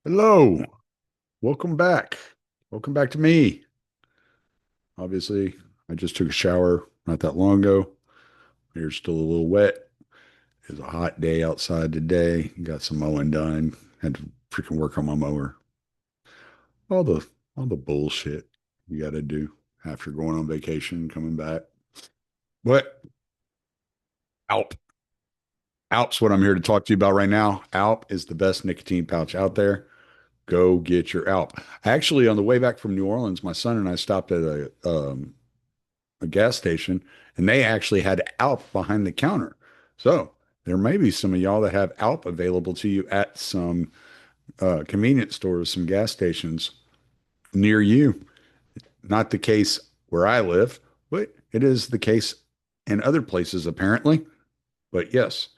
Hello, welcome back. Welcome back to me. Obviously, I just took a shower not that long ago. Hair's still a little wet. It's a hot day outside today. Got some mowing done. Had to freaking work on my mower. All the all the bullshit you got to do after going on vacation, coming back. But Alp, Alp's what I'm here to talk to you about right now. Alp is the best nicotine pouch out there. Go get your Alp. Actually, on the way back from New Orleans, my son and I stopped at a gas station, and they actually had Alp behind the counter. So there may be some of y'all that have Alp available to you at some convenience stores, some gas stations near you. Not the case where I live, but it is the case in other places apparently. But yes,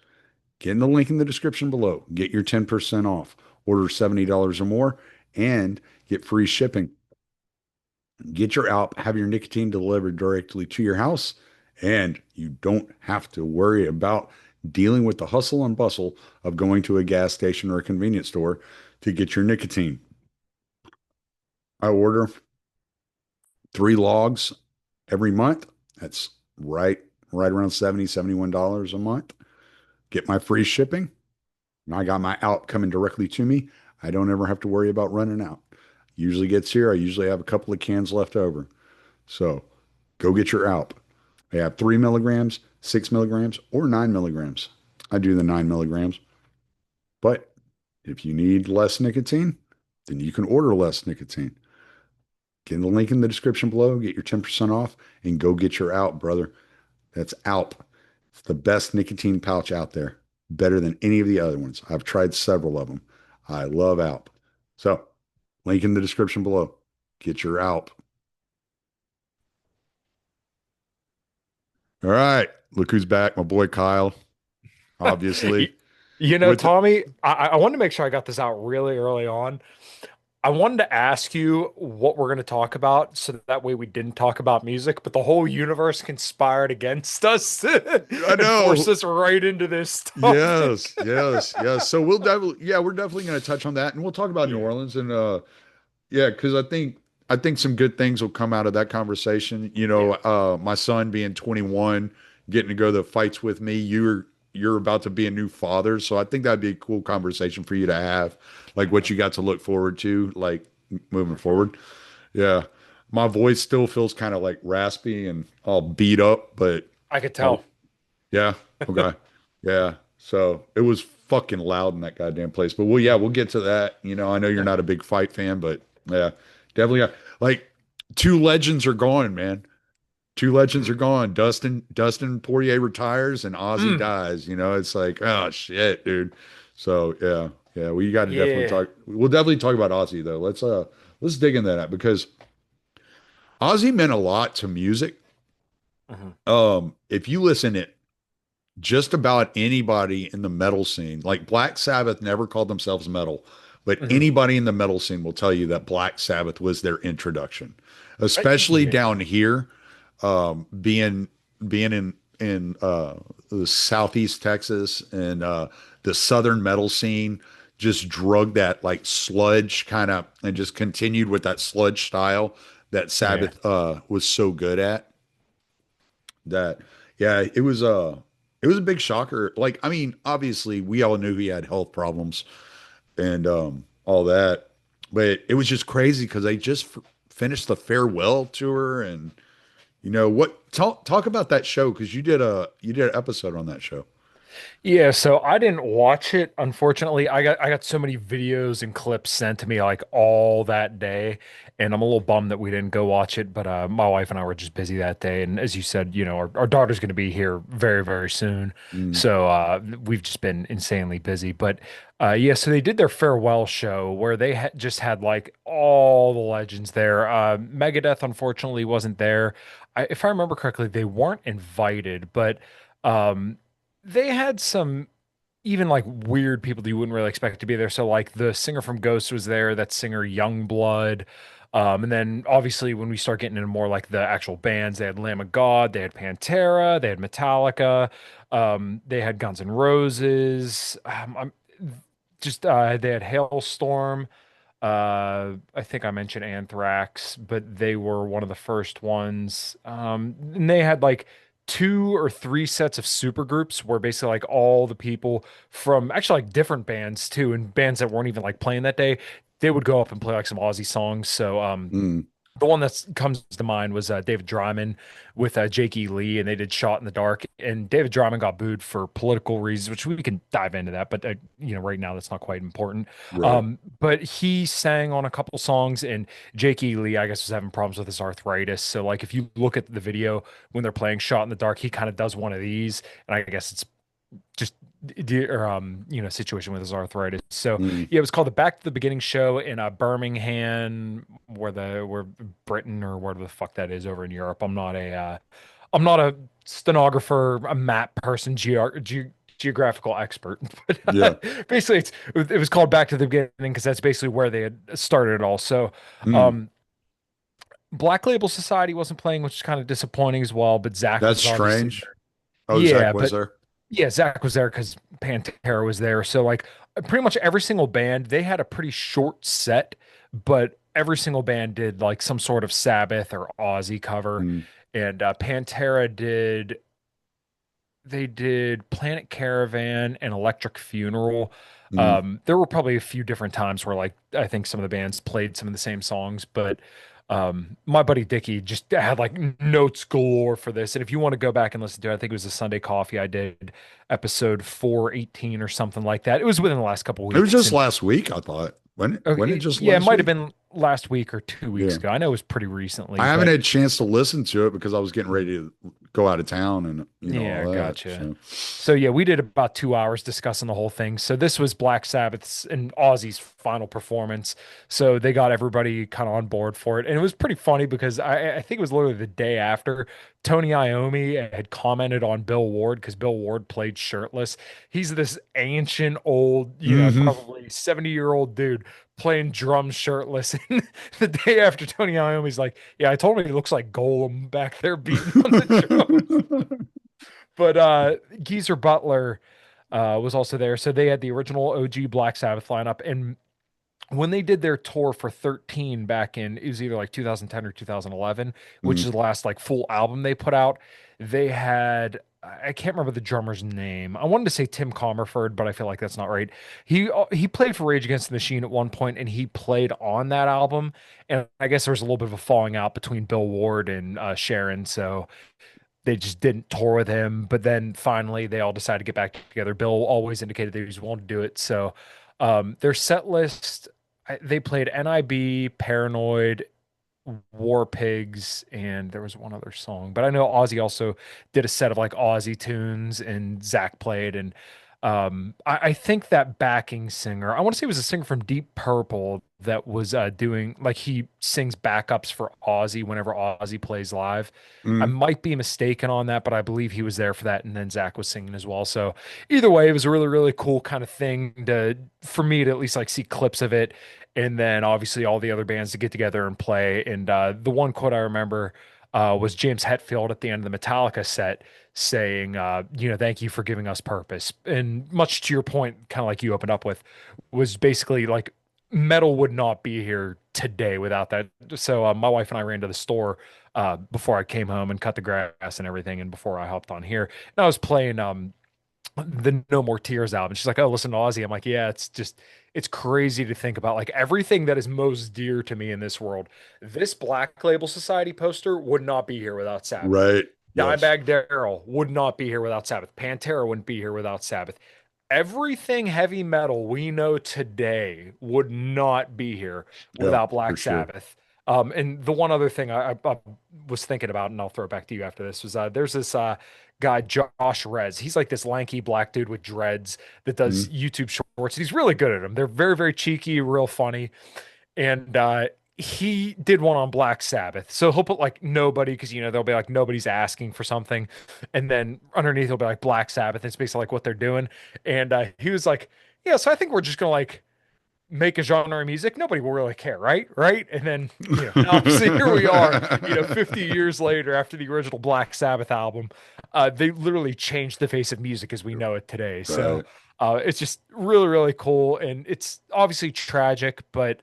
get in the link in the description below. Get your 10% off. Order $70 or more and get free shipping. Get your Alp, have your nicotine delivered directly to your house, and you don't have to worry about dealing with the hustle and bustle of going to a gas station or a convenience store to get your nicotine. I order 3 logs every month. That's right around $71 a month. Get my free shipping. And I got my Alp coming directly to me. I don't ever have to worry about running out. Usually gets here. I usually have a couple of cans left over. So go get your Alp. They have 3 milligrams, 6 milligrams, or 9 milligrams. I do the 9 milligrams. But if you need less nicotine, then you can order less nicotine. Get the link in the description below, get your 10% off, and go get your Alp, brother. That's Alp. It's the best nicotine pouch out there. Better than any of the other ones. I've tried several of them. I love Alp. So, link in the description below. Get your Alp. All right. Look who's back. My boy Kyle, Y- obviously. With the, Tommy, I wanted to make sure I got this out really early on. I wanted to ask you what we're going to talk about so that way we didn't talk about music, but the whole universe conspired against us I and forced know. us right into this Yes, topic. yes, yes. So we'll definitely, yeah, we're definitely going to touch on that, and we'll talk about New Yeah. Orleans, and yeah, because I think some good things will come out of that conversation. Yeah. My son being 21, getting to go to the fights with me. You're about to be a new father, so I think that'd be a cool conversation for you to have, like what Mhm. you got to look forward to, like moving For sure. forward. Yeah, my voice still feels kind of like raspy and all beat up, but I could I'll tell. yeah. Okay. Yeah. So it was fucking loud in that goddamn place. But well, yeah, we'll get to that. I know you're not a big fight fan, but yeah, definitely. Like two legends are gone, man. Two legends are gone. Dustin Poirier retires and Ozzy Mm, dies. It's like, oh shit, dude. So yeah, yeah, we got to definitely yeah. talk. We'll definitely talk about Ozzy though. Let's dig into that because Ozzy meant a lot to music. Mhm. If you listen to just about anybody in the metal scene, like Black Sabbath never called themselves metal, but Mhm. anybody in the metal scene will tell you that Black Sabbath was their introduction, especially Yeah. down here, being in the southeast Texas and the southern metal scene just drug that like sludge kind of and just continued with that sludge style that Yeah. Sabbath was so good at that yeah it was a big shocker. Like, I mean, obviously we all knew he had health problems and all that, but it was just crazy because they just finished the farewell tour. And what, talk about that show, because you did an episode on that show. Yeah, so I didn't watch it, unfortunately. I got so many videos and clips sent to me like all that day, and I'm a little bummed that we didn't go watch it, but my wife and I were just busy that day. And as you said, our daughter's going to be here very, very soon. Mm. So we've just been insanely busy. But yeah, so they did their farewell show where they just had like all the legends there. Megadeth unfortunately wasn't there. If I remember correctly, they weren't invited, but they had some even like weird people that you wouldn't really expect to be there. So like the singer from Ghost was there, that singer Youngblood. And then obviously when we start getting into more like the actual bands, they had Lamb of God, they had Pantera, they had Metallica, they had Guns N' Roses. just they had Hailstorm. I think I mentioned Anthrax, but they were one of the first ones. And they had like two or three sets of super groups where basically like all the people from actually like different bands too, and bands that weren't even like playing that day, they would go up and play like some Aussie songs. So Mm, the one that comes to mind was David Dryman with Jake E. Lee, and they did "Shot in the Dark." And David Dryman got booed for political reasons, which we can dive into that. But right now that's not quite important. right. But he sang on a couple songs, and Jake E. Lee, I guess, was having problems with his arthritis. So, like, if you look at the video when they're playing "Shot in the Dark," he kind of does one of these, and I guess it's just situation with his arthritis. So Mm, yeah, it was called the Back to the Beginning show in Birmingham, where Britain or whatever the fuck that is over in Europe. I'm not a stenographer, a map person, geographical expert, but yeah. basically it was called Back to the Beginning because that's basically where they had started it all. So Mm, um, Black Label Society wasn't playing, which is kind of disappointing as well. But Zach that's was obviously strange. Oh, Zach yeah, was but there. yeah, Zach was there because Pantera was there. So like pretty much every single band, they had a pretty short set, but every single band did like some sort of Sabbath or Ozzy cover. Mm, And Pantera they did Planet Caravan and Electric Funeral. mm. There were probably a few different times where like I think some of the bands played some of the same songs, but my buddy Dickie just had like notes galore for this. And if you want to go back and listen to it, I think it was a Sunday Coffee I did episode 418 or something like that. It was within the last couple It was weeks. just And last week, I thought. When it just yeah, it last might have week? been last week or 2 weeks Yeah. ago. I know it was pretty recently, I haven't but had a chance to listen to it because I was getting ready to go out of town and all yeah, that. gotcha. So, So yeah, we did about 2 hours discussing the whole thing. So this was Black Sabbath's and Ozzy's final performance. So they got everybody kind of on board for it, and it was pretty funny because I think it was literally the day after Tony Iommi had commented on Bill Ward because Bill Ward played shirtless. He's this ancient old, hmm. probably 70-year-old dude playing drums shirtless. And the day after Tony Iommi's like, yeah, I told him he looks like Golem back there beating on the drums. But Geezer Butler was also there. So they had the original OG Black Sabbath lineup. And when they did their tour for 13 back in, it was either like 2010 or 2011, which Mm, is the last like full album they put out, they had, I can't remember the drummer's name. I wanted to say Tim Comerford, but I feel like that's not right. He played for Rage Against the Machine at one point, and he played on that album. And I guess there was a little bit of a falling out between Bill Ward and Sharon. So they just didn't tour with him. But then finally, they all decided to get back together. Bill always indicated that he was willing to do it. So their set list, they played NIB, Paranoid, War Pigs, and there was one other song. But I know Ozzy also did a set of like Ozzy tunes, and Zach played. And I think that backing singer, I want to say it was a singer from Deep Purple that was doing like he sings backups for Ozzy whenever Ozzy plays live. I mm. might be mistaken on that, but I believe he was there for that, and then Zach was singing as well. So either way, it was a really, really cool kind of thing to for me to at least like see clips of it, and then obviously all the other bands to get together and play. And the one quote I remember was James Hetfield at the end of the Metallica set saying, thank you for giving us purpose. And much to your point, kind of like you opened up with, was basically like metal would not be here today without that. So my wife and I ran to the store before I came home and cut the grass and everything, and before I hopped on here, and I was playing the No More Tears album. She's like, "Oh, listen to Ozzy." I'm like, "Yeah, it's crazy to think about like everything that is most dear to me in this world. This Black Label Society poster would not be here without Sabbath. Right. Yes. Dimebag Darrell would not be here without Sabbath. Pantera wouldn't be here without Sabbath. Everything heavy metal we know today would not be here Yeah, without for Black sure. Sabbath. And the one other thing I was thinking about, and I'll throw it back to you after this, was there's this guy, Josh Rez. He's like this lanky black dude with dreads that does Mm, YouTube shorts. He's really good at them. They're very, very cheeky, real funny. And he did one on Black Sabbath. So he'll put like nobody, because they'll be like nobody's asking for something. And then underneath he'll be like Black Sabbath. It's basically like what they're doing. And he was like, yeah, so I think we're just gonna like make a genre of music, nobody will really care, right? Right. And then, now obviously here we are, 50 years later after the original Black Sabbath album. They literally changed the face of music as we know it today. So Right. it's just really, really cool. And it's obviously tragic, but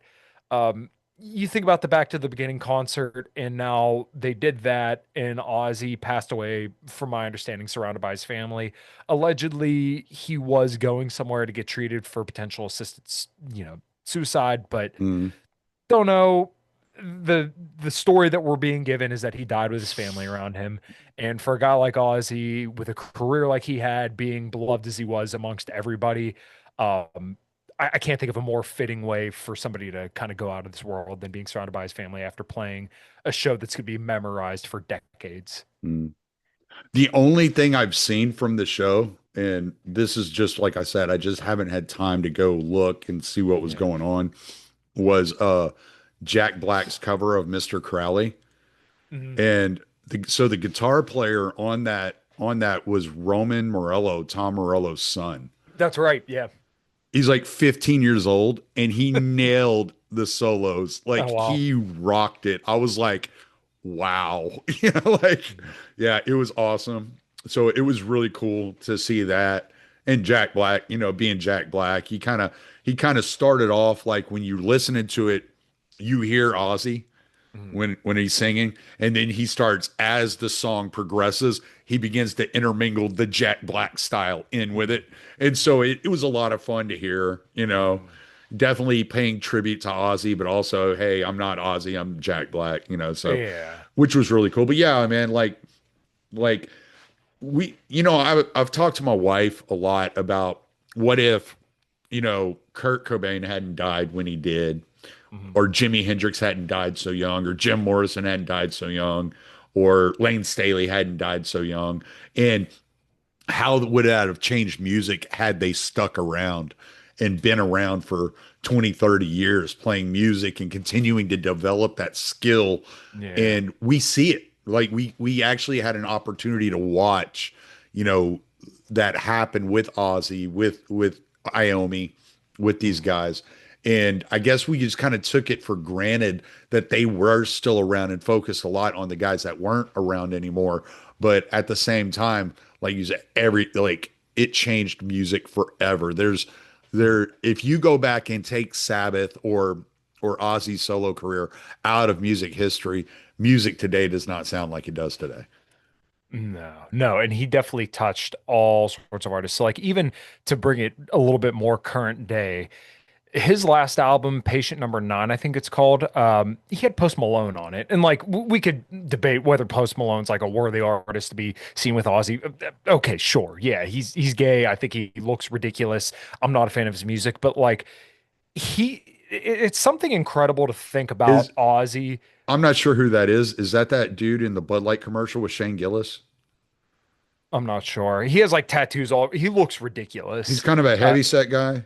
you think about the Back to the Beginning concert, and now they did that, and Ozzy passed away, from my understanding, surrounded by his family. Allegedly, he was going somewhere to get treated for potential assisted, suicide, but Mm, don't know. The story that we're being given is that he died with his family around him. And for a guy like Ozzy, with a career like he had, being beloved as he was amongst everybody, I can't think of a more fitting way for somebody to kind of go out of this world than being surrounded by his family after playing a show that's going to be memorized for decades. mm. The only thing I've seen from the show, and this is just like I said, I just haven't had time to go look and see what was Yeah. going on, was Jack Black's cover of Mr. Crowley. Mhm. And so the guitar player on that was Roman Morello, Tom Morello's son. That's right. Yeah. He's like 15 years old and he nailed the solos. Oh, Like wow. he rocked it. I was like, wow. Like, yeah, it was awesome. So it was really cool to see that. And Jack Black, being Jack Black, he kind of started off like when you listening to it, you hear Ozzy Mhm. when he's singing, and then he starts as the song progresses, he begins to intermingle the Jack Black style in with Mhm. it, and so it was a lot of fun to hear. Mhm. Definitely paying tribute to Ozzy, but also, hey, I'm not Ozzy, I'm Jack Black. So Yeah. which was really cool. But yeah, man, like I've talked to my wife a lot about what if Kurt Cobain hadn't died when he did, Mhm. or Jimi Hendrix hadn't died so young, or Jim Morrison hadn't died so young, or Lane Staley hadn't died so young. And how would that have changed music had they stuck around and been around for 20, 30 years playing music and continuing to develop that skill? Yeah. And we see it. Like we actually had an opportunity to watch, you know, that happen with Ozzy, with Iommi, with these Mhm. guys. And I guess we just kind of took it for granted that they were still around and focused a lot on the guys that weren't around anymore. But at the same time, like you said, it changed music forever. Mhm. If you go back and take Sabbath or Ozzy's solo career out of music history, music today does not sound like it does today. No, no, and he definitely touched all sorts of artists. So, like, even to bring it a little bit more current day, his last album, Patient Number Nine, I think it's called, he had Post Malone on it. And like we could debate whether Post Malone's like a worthy artist to be seen with Ozzy. Okay, sure. Yeah, he's gay. I think he looks ridiculous. I'm not a fan of his music, but like it's something incredible to think Is about Ozzy. I'm not sure who that is. Is that dude in the Bud Light commercial with Shane Gillis? I'm not sure. He has like tattoos all, he looks He's ridiculous. kind of a Uh, heavy set guy.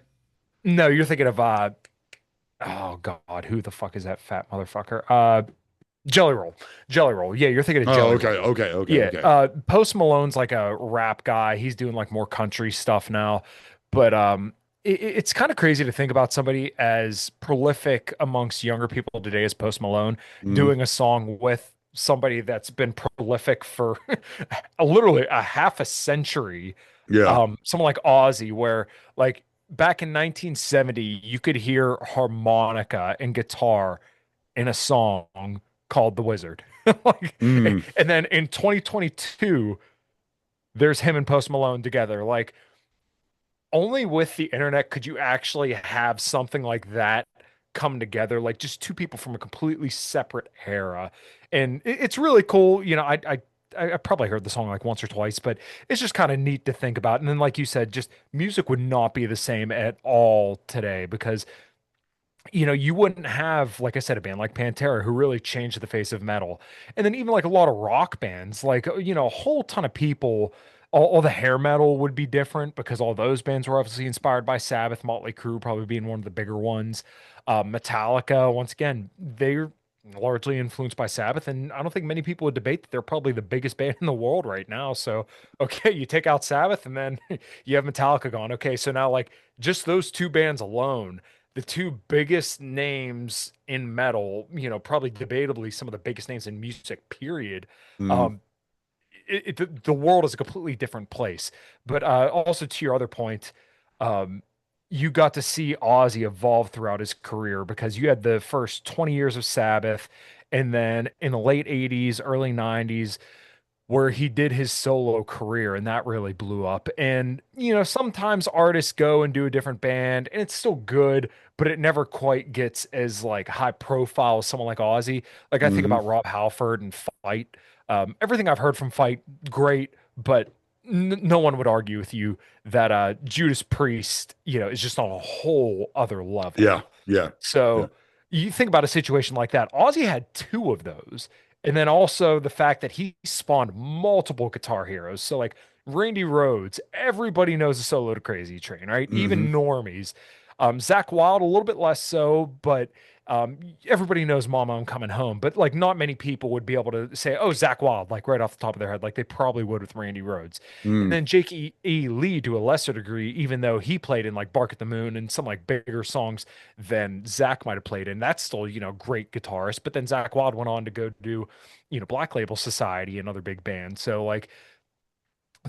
no, you're thinking of oh God, who the fuck is that fat motherfucker? Jelly Roll. Jelly Roll. Yeah, you're thinking of Oh, Jelly okay, Roll. okay, okay, Yeah. okay. Post Malone's like a rap guy. He's doing like more country stuff now. But it's kind of crazy to think about somebody as prolific amongst younger people today as Post Malone Mm, doing a song with somebody that's been prolific for literally a half a century. yeah. Someone like Ozzy, where like back in 1970, you could hear harmonica and guitar in a song called The Wizard. Like, Mm, and then in 2022, there's him and Post Malone together. Like, only with the internet could you actually have something like that come together, like just two people from a completely separate era. And it's really cool. I probably heard the song like once or twice, but it's just kind of neat to think about. And then, like you said, just music would not be the same at all today because you wouldn't have, like I said, a band like Pantera who really changed the face of metal. And then even like a lot of rock bands, like, a whole ton of people, all the hair metal would be different because all those bands were obviously inspired by Sabbath, Motley Crue probably being one of the bigger ones. Metallica, once again, they're largely influenced by Sabbath. And I don't think many people would debate that they're probably the biggest band in the world right now. So, okay, you take out Sabbath and then you have Metallica gone. Okay, so now like just those two bands alone, the two biggest names in metal, probably debatably some of the biggest names in music, period. Mm, Um, the world is a completely different place. But also to your other point, um, you got to see Ozzy evolve throughout his career because you had the first 20 years of Sabbath, and then in the late 80s, early 90s, where he did his solo career and that really blew up. And, sometimes artists go and do a different band and it's still good, but it never quite gets as like high profile as someone like Ozzy. Like I think hmm about Rob Halford and Fight. Everything I've heard from Fight, great, but no one would argue with you that Judas Priest, is just on a whole other Yeah, level. yeah, yeah. So you think about a situation like that. Ozzy had two of those. And then also the fact that he spawned multiple guitar heroes. So like Randy Rhoads, everybody knows the solo to Crazy Train, right? hmm Even normies. Zach Wild, a little bit less so, but um, everybody knows Mama, I'm Coming Home. But like not many people would be able to say, oh, Zach Wild, like right off the top of their head, like they probably would with Randy Rhoads. And Mm, then Jake Lee to a lesser degree, even though he played in like Bark at the Moon and some like bigger songs than Zach might have played in. That's still, great guitarist. But then Zach Wild went on to go do, Black Label Society and other big bands. So like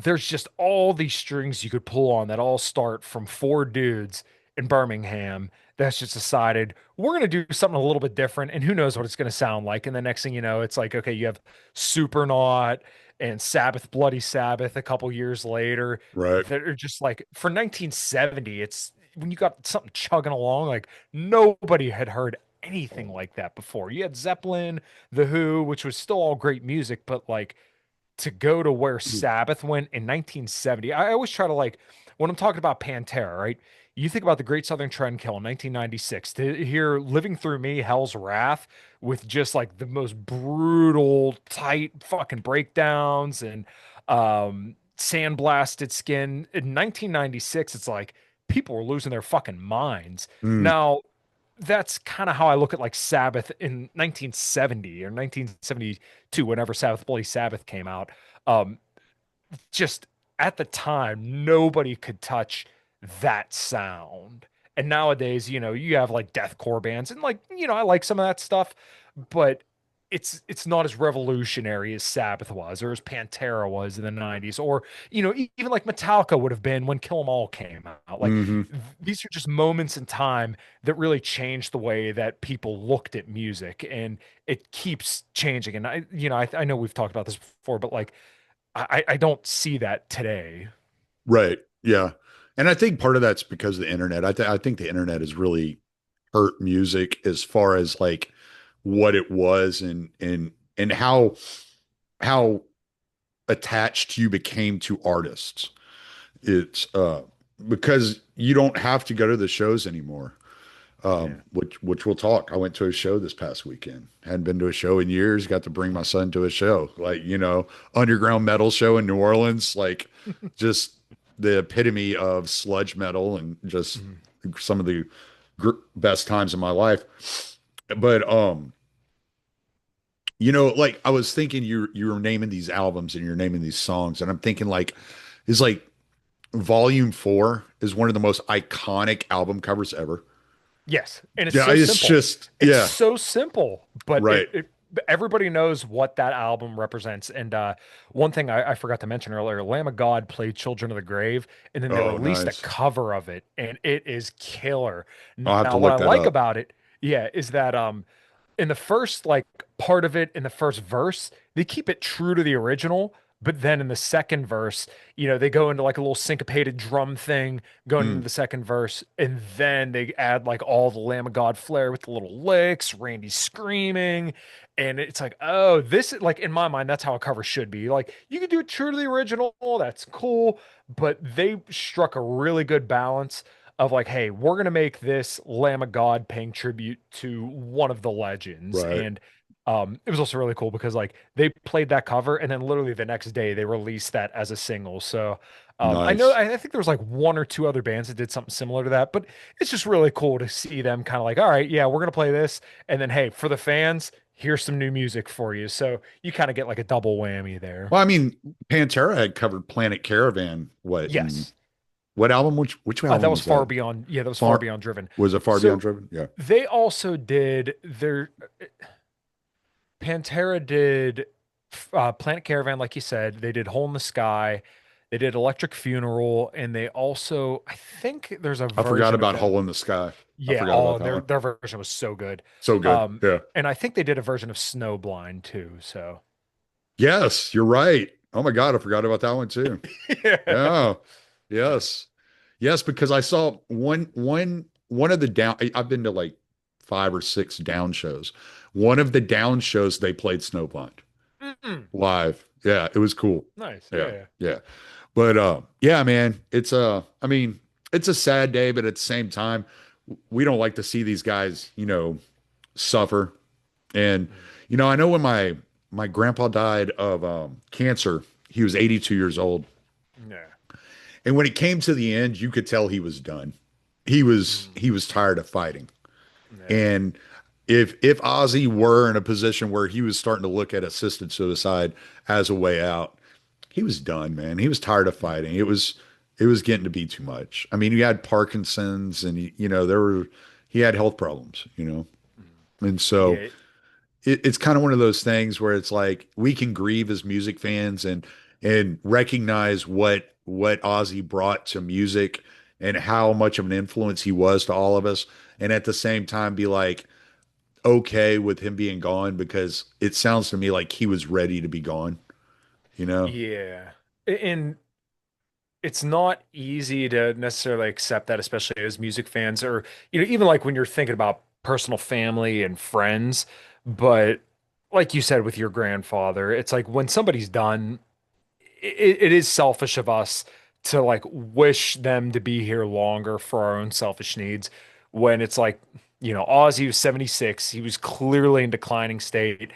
there's just all these strings you could pull on that all start from four dudes in Birmingham that's just decided we're going to do something a little bit different and who knows what it's going to sound like. And the next thing you know, it's like, okay, you have Supernaut and Sabbath, Bloody Sabbath a couple years later right. that are just like for 1970, it's when you got something chugging along, like nobody had heard anything like that before. You had Zeppelin, The Who, which was still all great music, but like to go to where Sabbath went in 1970. I always try to like when I'm talking about Pantera, right? You think about the Great Southern Trendkill in 1996 to hear Living Through Me, Hell's Wrath with just like the most brutal, tight fucking breakdowns and sandblasted skin. In 1996, it's like people were losing their fucking minds. Mm, Now, that's kind of how I look at like Sabbath in 1970 or 1972, whenever Sabbath Bloody Sabbath came out. Um, just at the time, nobody could touch that sound. And nowadays, you have like deathcore bands, and like, I like some of that stuff, but it's not as revolutionary as Sabbath was or as Pantera was in the 90s, or even like Metallica would have been when Kill 'Em All came out. Like hmm these are just moments in time that really changed the way that people looked at music, and it keeps changing. And I know we've talked about this before, but like I don't see that today. Right. Yeah. And I think part of that's because of the internet. I think the internet has really hurt music as far as like what it was and how attached you became to artists. It's because you don't have to go to the shows anymore. Yeah. Which we'll talk. I went to a show this past weekend. Hadn't been to a show in years. Got to bring my son to a show, like underground metal show in New Orleans, like just the epitome of sludge metal and just Mhm. some of the best times of my life. But like I was thinking, you were naming these albums and you're naming these songs, and I'm thinking like, is like Volume 4 is one of the most iconic album covers ever. Yes, and it's Yeah, so it's simple. just It's yeah, so simple, but right. everybody knows what that album represents. And one thing I forgot to mention earlier, Lamb of God played Children of the Grave, and then they Oh, released a nice. cover of it, and it is killer. I'll have to Now, what look I that like up. about it, yeah, is that in the first like part of it in the first verse, they keep it true to the original, but then in the second verse, they go into like a little syncopated drum thing going into Mm, the second verse, and then they add like all the Lamb of God flair with the little licks, Randy screaming, and it's like, oh, this is like in my mind, that's how a cover should be. Like you can do it true to the original, that's cool, but they struck a really good balance of like, hey, we're gonna make this Lamb of God paying tribute to one of the legends. right. And it was also really cool because like they played that cover and then literally the next day they released that as a single. So I know Nice. I think there was like one or two other bands that did something similar to that, but it's just really cool to see them kind of like, all right, yeah, we're gonna play this, and then hey, for the fans, here's some new music for you. So you kind of get like a double whammy there. Well, I mean, Pantera had covered Planet Caravan, what, in Yes. What album? Which That album was was Far that? Beyond. Yeah, that was Far Far Beyond Driven. was it Far Beyond So Driven? Yeah. they also did their Pantera did Planet Caravan, like you said. They did Hole in the Sky. They did Electric Funeral, and they also, I think there's a I forgot version of about them. Hole in the Sky. I Yeah, forgot about oh, that one. their version was so good. So good. Yeah. And I think they did a version of Snowblind too. So Yes, you're right. Oh my God, I forgot about that one too. yeah. Yeah. Yes. Yes, because I saw one of the down I've been to like five or six down shows. One of the down shows they played Snowblind Mm, live. Yeah, it was cool. nice. Yeah. Yeah. Yeah. But yeah, man, it's I mean, it's a sad day, but at the same time, we don't like to see these guys, suffer. And Mm, I know when my grandpa died of cancer, he was 82 years old. yeah. And when it came to the end, you could tell he was done. Mm, He was tired of fighting. yeah. And if Ozzy were in a position where he was starting to look at assisted suicide as a way out, he was done, man. He was tired of Mm, fighting. It was getting to be too much. I mean, he had Parkinson's and he had health problems. mm. And so Yeah. it's kind of one of those things where it's like we can grieve as music fans and recognize what Ozzy brought to music and how much of an influence he was to all of us, and at the same time be like okay with him being gone because it sounds to me like he was ready to be gone, you know? Yeah. And it's not easy to necessarily accept that, especially as music fans, or even like when you're thinking about personal family and friends. But like you said with your grandfather, it's like when somebody's done, it is selfish of us to like wish them to be here longer for our own selfish needs. When it's like, Ozzy was 76, he was clearly in declining state.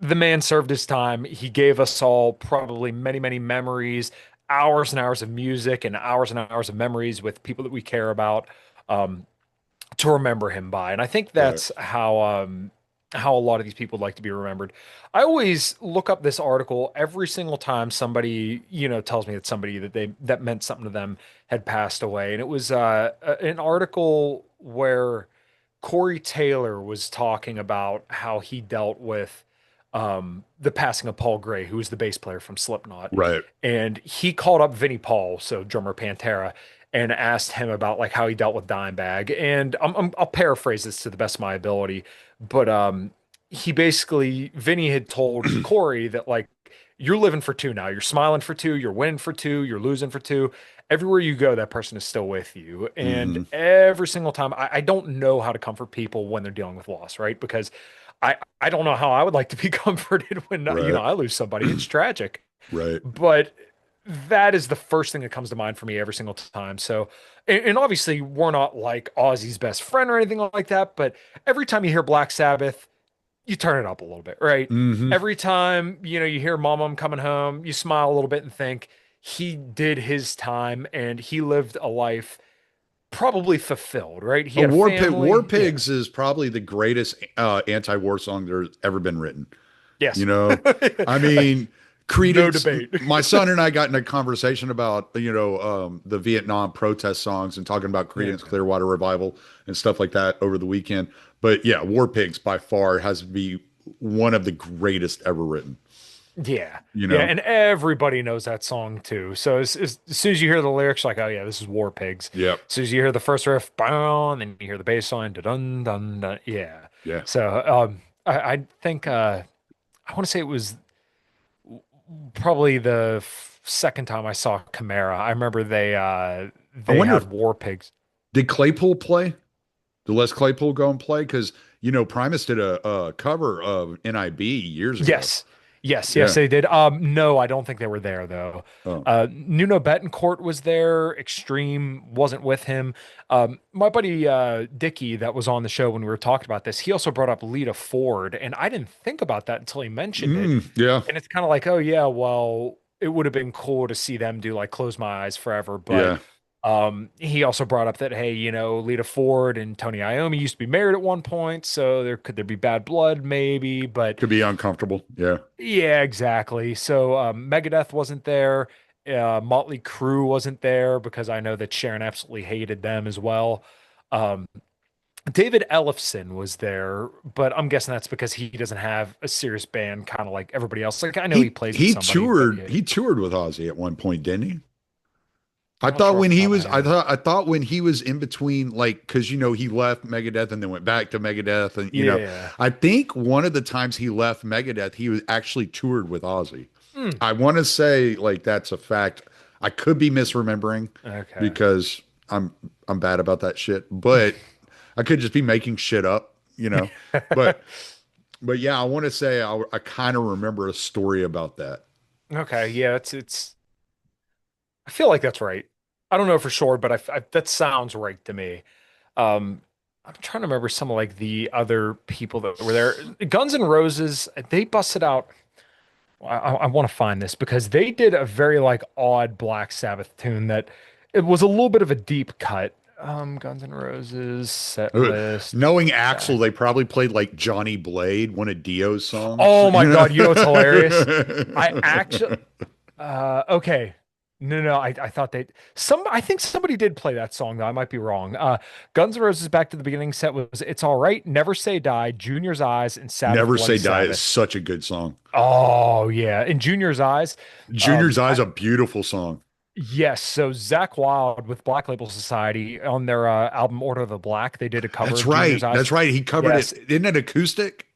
The man served his time. He gave us all probably many, many memories, hours and hours of music, and hours of memories with people that we care about, um, to remember him by. And I think Right. that's how a lot of these people like to be remembered. I always look up this article every single time somebody, tells me that somebody that meant something to them had passed away. And it was an article where Corey Taylor was talking about how he dealt with the passing of Paul Gray, who was the bass player from Slipknot. Right. And he called up Vinnie Paul, so drummer Pantera, and asked him about like how he dealt with Dimebag. And I'll paraphrase this to the best of my ability, but he basically Vinnie had told Corey that like you're living for two now. You're smiling for two. You're winning for two. You're losing for two. Everywhere you go, that person is still with you. And Hmm. every single time, I don't know how to comfort people when they're dealing with loss, right? Because I don't know how I would like to be comforted when Right. I lose somebody. It's tragic, Right. but that is the first thing that comes to mind for me every single time. So, and obviously, we're not like Ozzy's best friend or anything like that, but every time you hear Black Sabbath, you turn it up a little bit, right? Hmm. Every time, you hear Mama coming home, you smile a little bit and think he did his time and he lived a life probably fulfilled, right? He A had a War family. Yeah. Pigs is probably the greatest anti-war song there's ever been written. You Yes. know, I mean, No Credence, debate. my son and I got in a conversation about, the Vietnam protest songs and talking about Yeah. Credence Clearwater Revival and stuff like that over the weekend. But yeah, War Pigs by far has to be one of the greatest ever written, Yeah. you Yeah. know? And everybody knows that song too. So as soon as you hear the lyrics, like, oh, yeah, this is War Pigs. Yep. As soon as you hear the first riff, bow, and then you hear the bass line, dun dun dun. Yeah. Yeah. So I think I want to say it was probably the second time I saw Chimera. I remember I they wonder if, had War Pigs. did Claypool play? Did Les Claypool go and play? Because, Primus did a cover of NIB years ago. Yes. Yes, yes, Yeah. they did. No, I don't think they were there though. Oh. Nuno Betancourt was there. Extreme wasn't with him. My buddy Dickie that was on the show when we were talking about this, he also brought up Lita Ford, and I didn't think about that until he mentioned it. Yeah. And it's kind of like, oh yeah, well, it would have been cool to see them do like Close My Eyes Forever, but Yeah. he also brought up that hey, Lita Ford and Tony Iommi used to be married at one point, so there be bad blood maybe, but Could be uncomfortable. Yeah. yeah, exactly. So Megadeth wasn't there, Motley Crue wasn't there because I know that Sharon absolutely hated them as well. Um, David Ellefson was there, but I'm guessing that's because he doesn't have a serious band, kind of like everybody else. Like I know he He plays with he somebody, but toured yeah, he toured with Ozzy at one point, didn't he? I I'm not thought sure off when the he top of my was head. I thought when he was in between, like, because he left Megadeth and then went back to Megadeth, and Yeah. I think one of the times he left Megadeth he was actually toured with Ozzy. Hmm. I want to say like that's a fact. I could be misremembering Okay. because I'm bad about that shit, but I could just be making shit up. But yeah, I want to say I kind of remember a story about that. Okay. Yeah, it's. I feel like that's right. I don't know for sure, but that sounds right to me. Um, I'm trying to remember some of like the other people that were there. Guns N' Roses, they busted out. I want to find this because they did a very like odd Black Sabbath tune that it was a little bit of a deep cut. Guns N' Roses set Uh, list. Knowing Axel, Zach. they probably played like Johnny Blade, one of Dio's songs, Oh my you know? God, you know what's hilarious? I actually okay. No, I thought they I think somebody did play that song though. I might be wrong. Guns N' Roses Back to the Beginning set was It's All Right, Never Say Die, Junior's Eyes, and Sabbath Never Say Bloody Die is Sabbath. such a good song. Oh yeah. In Junior's Eyes, Junior's Eye is I a beautiful song. yes, so Zach Wild with Black Label Society on their album Order of the Black, they did a cover That's of Junior's right. Eyes. That's right. He covered Yes, it. Isn't it acoustic?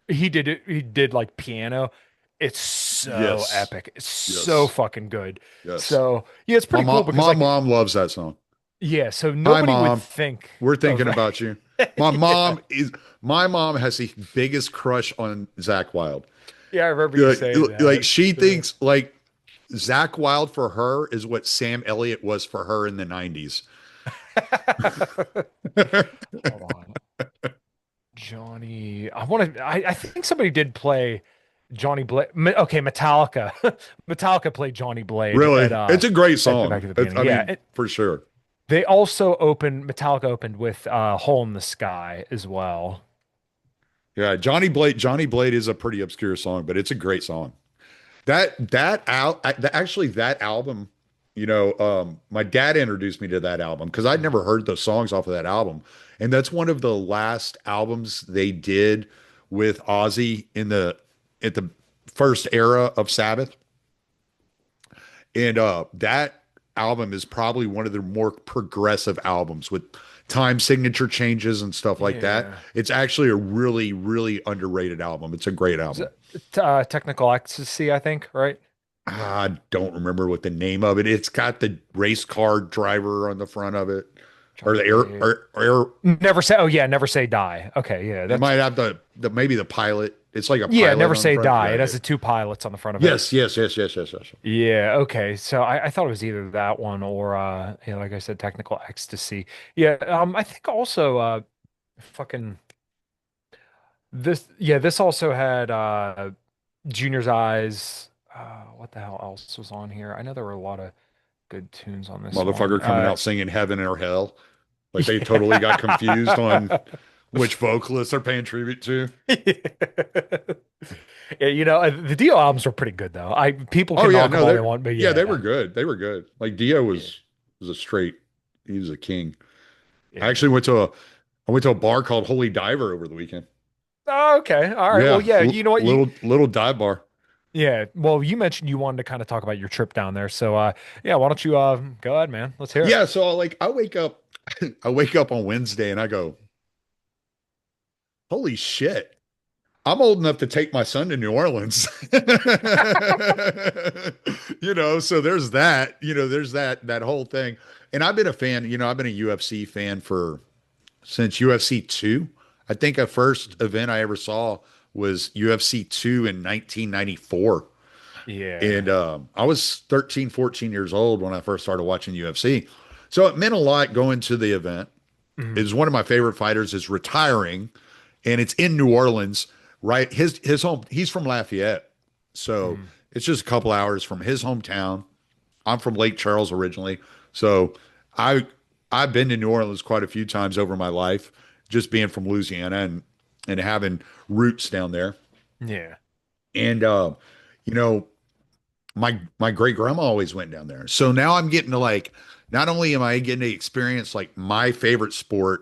he did it. He did like piano. It's so Yes. epic. It's so Yes. fucking good. Yes. So yeah, it's My pretty cool mom, because my like mom loves that song. yeah, so Hi, nobody would mom. think We're of thinking about you. My yeah. mom is my mom has the biggest crush on Zach Wild. Yeah, I remember you Like, saying like that. she So thinks like Zach Wild for her is what Sam Elliott was for her in the 90s. hold on. Johnny, I think somebody did play Johnny Blade. Okay, Metallica. Metallica played Johnny Blade Really, it's a great at back song. at the beginning. I Yeah, mean, for sure. they also opened Metallica opened with Hole in the Sky as well. Yeah, Johnny Blade is a pretty obscure song, but it's a great song. Actually that album, my dad introduced me to that album because I'd Mm. never heard those songs off of that album. And that's one of the last albums they did with Ozzy at the first era of Sabbath. And that album is probably one of the more progressive albums with time signature changes and stuff like that. Yeah. It's actually a really, really underrated album. It's a great Was album. it Technical Ecstasy, I think, right? I don't remember what the name of it. It's got the race car driver on the front of it, or Johnny the air, Blade. or Never say, oh yeah, Never Say Die. Okay, yeah, it that's might have the maybe the pilot. It's like a yeah, pilot Never on the Say front. Die. Yeah, It yeah. has the two pilots on the front of it. Yes, yes, yes, yes, yes, yes. Yeah, okay. So I thought it was either that one or yeah, like I said, Technical Ecstasy. Yeah, I think also fucking this also had Junior's Eyes. What the hell else was on here? I know there were a lot of good tunes on this one. Motherfucker coming out singing "Heaven or Hell," like they totally got confused on Yeah. which vocalist they're paying tribute to. Yeah, the Dio albums were pretty good though. I people Oh can yeah, knock them no, all they want, but they were yeah. good. They were good. Like Dio Yeah. was a straight. He was a king. I Yeah. actually went to a bar called Holy Diver over the weekend. Oh, okay. All right. Well, Yeah, yeah, you know what? little dive bar. Yeah. Well, you mentioned you wanted to kind of talk about your trip down there. So yeah, why don't you go ahead, man? Let's hear it. Yeah, so like I wake up I wake up on Wednesday and I go, "Holy shit. I'm old enough to take my son to New Orleans." So there's that, there's that whole thing. And I've been a fan, I've been a UFC fan for since UFC 2. I think a first event I ever saw was UFC 2 in 1994. Yeah. And I was 13, 14 years old when I first started watching UFC. So it meant a lot going to the event. Mhm. Is one of my favorite fighters is retiring, and it's in New Orleans, right? His home. He's from Lafayette, so Mhm. it's just a couple hours from his hometown. I'm from Lake Charles originally, so I I've been to New Orleans quite a few times over my life, just being from Louisiana and having roots down there. Yeah. And you know, my great grandma always went down there. So now I'm getting to like, not only am I getting to experience like my favorite sport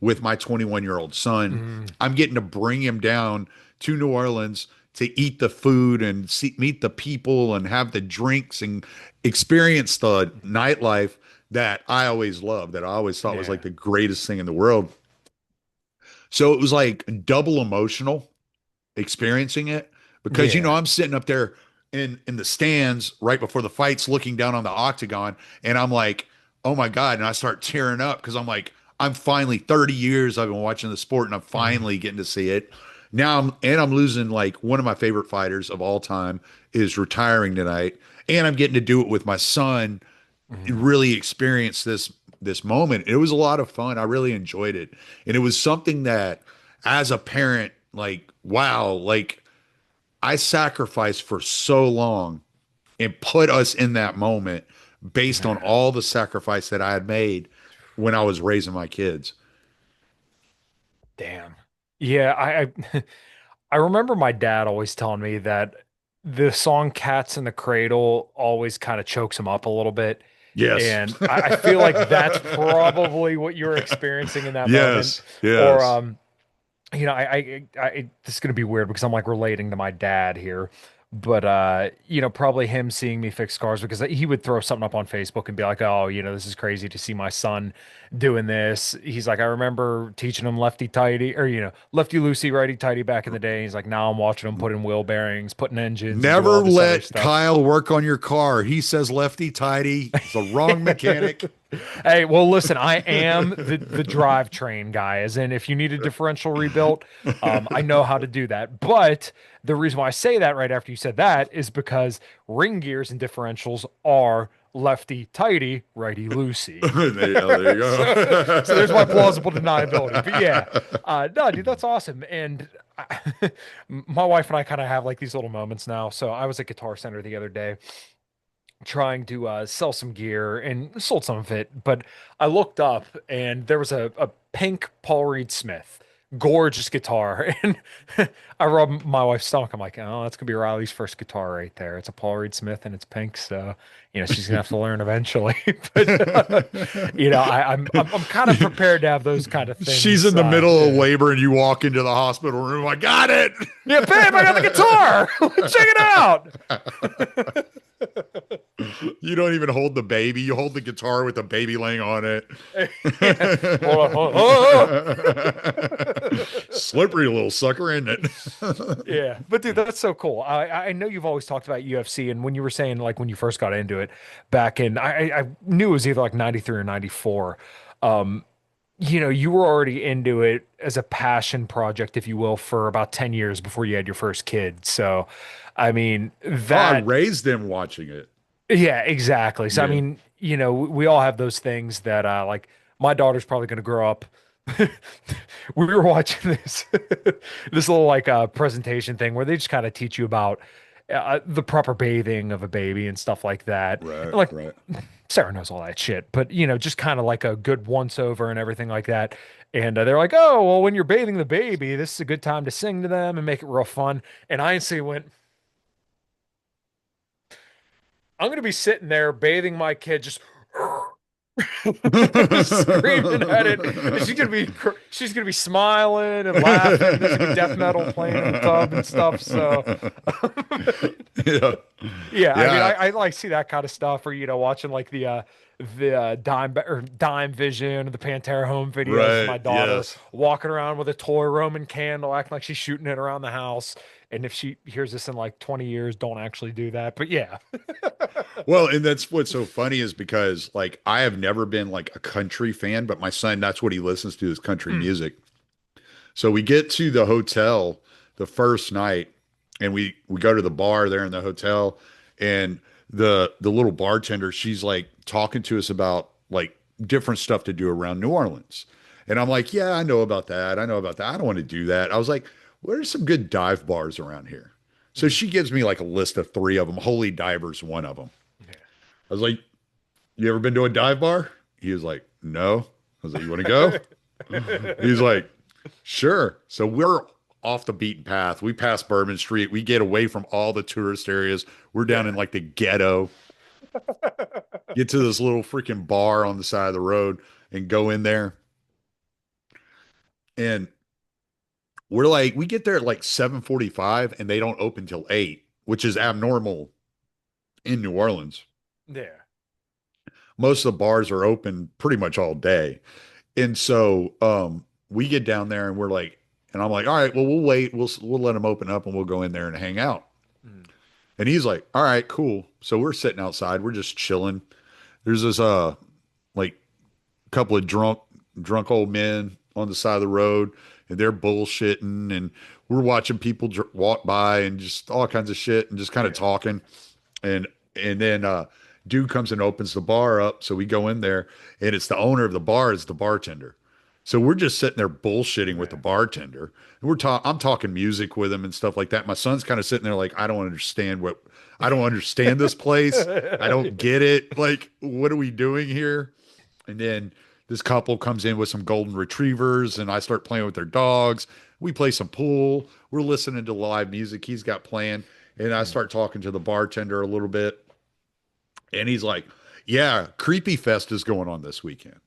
with my 21-year-old son, Mm, I'm getting to bring him down to New Orleans to eat the food and meet the people and have the drinks and experience the nightlife that I always loved, that I always thought was yeah. like the greatest thing in the world. So it was like double emotional experiencing it because Yeah. I'm sitting up there in the stands right before the fights looking down on the octagon, and I'm like, "Oh my God." And I start tearing up because I'm like, I'm finally 30 years I've been watching the sport and I'm Mm, finally getting to see it. Now I'm losing like one of my favorite fighters of all time is retiring tonight, and I'm getting to do it with my son, mm, really experience this moment. It was a lot of fun. I really enjoyed it. And it was something that as a parent, like, wow, like I sacrificed for so long and put us in that moment based on man. all the sacrifice that I had made when I was raising my kids. Damn. Yeah, I I remember my dad always telling me that the song Cats in the Cradle always kind of chokes him up a little bit. Yes. And I feel like that's probably what you're experiencing in that moment. Yes. Or Yes. this is gonna be weird because I'm like relating to my dad here, but probably him seeing me fix cars because he would throw something up on Facebook and be like, "Oh, this is crazy to see my son doing this." He's like, "I remember teaching him lefty tighty or lefty loosey, righty tighty back in the day." He's like, "Now I'm watching him put in wheel bearings, putting engines, and do all Never this other let stuff." Kyle work on your car. He says lefty tighty. He's the wrong mechanic. Hey, well, listen, I am the drivetrain guy, as in if you need a differential rebuilt, I know how to do that. But the reason why I say that right after you said that is because ring gears and differentials are lefty tighty, righty loosey. There you So there's my go. plausible deniability. But yeah, no, dude, that's awesome. And my wife and I kind of have like these little moments now. So I was at Guitar Center the other day trying to sell some gear and sold some of it. But I looked up and there was a pink Paul Reed Smith, gorgeous guitar. And I rubbed my wife's stomach. I'm like, oh, that's gonna be Riley's first guitar right there. It's a Paul Reed Smith and it's pink. So, she's gonna have to learn eventually. But I'm kind of prepared to have those kind of She's things. in the middle of Yeah. labor and you walk into the hospital room. I got it. Yeah, babe, I got the guitar. Check it out. You don't even hold the baby. You hold the guitar with the baby laying on it. Yeah. Hold on, hold on. Oh! Slippery little sucker, isn't it? Yeah, but dude, that's so cool. I know you've always talked about UFC, and when you were saying like when you first got into it back in, I knew it was either like 93 or 94. Um, you were already into it as a passion project, if you will, for about 10 years before you had your first kid. So, I mean, Oh, I that raised them watching it. yeah, exactly. So I Yeah. mean, we all have those things that like my daughter's probably going to grow up. We were watching this this little like presentation thing where they just kind of teach you about the proper bathing of a baby and stuff like that. Right, And like right. Sarah knows all that shit, but just kind of like a good once over and everything like that. And they're like, "Oh, well, when you're bathing the baby, this is a good time to sing to them and make it real fun." And I instantly went, I'm gonna be sitting there bathing my kid, just screaming at it, and she's gonna be smiling and laughing. There's like a death metal playing in the tub and stuff. So, Yeah. yeah, I mean, Yeah. I like see that kind of stuff, or watching like the Dime Vision or the Pantera Home videos with Right. my daughter Yes. walking around with a toy Roman candle, acting like she's shooting it around the house. And if she hears this in like 20 years, don't actually do that. But yeah. Well, and that's what's so funny is because like I have never been like a country fan, but my son, that's what he listens to is country Mm, music. So we get to the hotel the first night and we go to the bar there in the hotel and the little bartender, she's like talking to us about like different stuff to do around New Orleans. And I'm like, "Yeah, I know about that. I know about that. I don't want to do that." I was like, "What are some good dive bars around here?" So mm, she gives me like a list of three of them. Holy Diver's one of them. I was like, "You ever been to a dive bar?" He was like, "No." I was like, "You want to go?" yeah. He's like, "Sure." So we're off the beaten path. We pass Bourbon Street. We get away from all the tourist areas. We're down Yeah. in like the ghetto. Get to this little freaking bar on the side of the road and go in there. And we're like, we get there at like 7:45 and they don't open till 8, which is Mm. abnormal in New Orleans. Yeah. Most of the bars are open pretty much all day. And so we get down there and we're like, and I'm like, all right, well, we'll wait. We'll let them open up and we'll go in there and hang out. Mm. And he's like, all right, cool. So we're sitting outside, we're just chilling. There's this like couple of drunk old men on the side of the road and they're bullshitting and we're watching people walk by and just all kinds of shit and just kind of Yeah. talking and then dude comes and opens the bar up, so we go in there and it's the owner of the bar is the bartender. So we're just sitting there bullshitting with the Yeah. bartender and I'm talking music with him and stuff like that. My son's kind of sitting there like, I don't understand this place. I don't get it. Like, what are we doing here? And then this couple comes in with some golden retrievers, and I start playing with their dogs. We play some pool. We're listening to live music he's got playing. And I Mm. start talking to the bartender a little bit. And he's like, yeah, Creepy Fest is going on this weekend.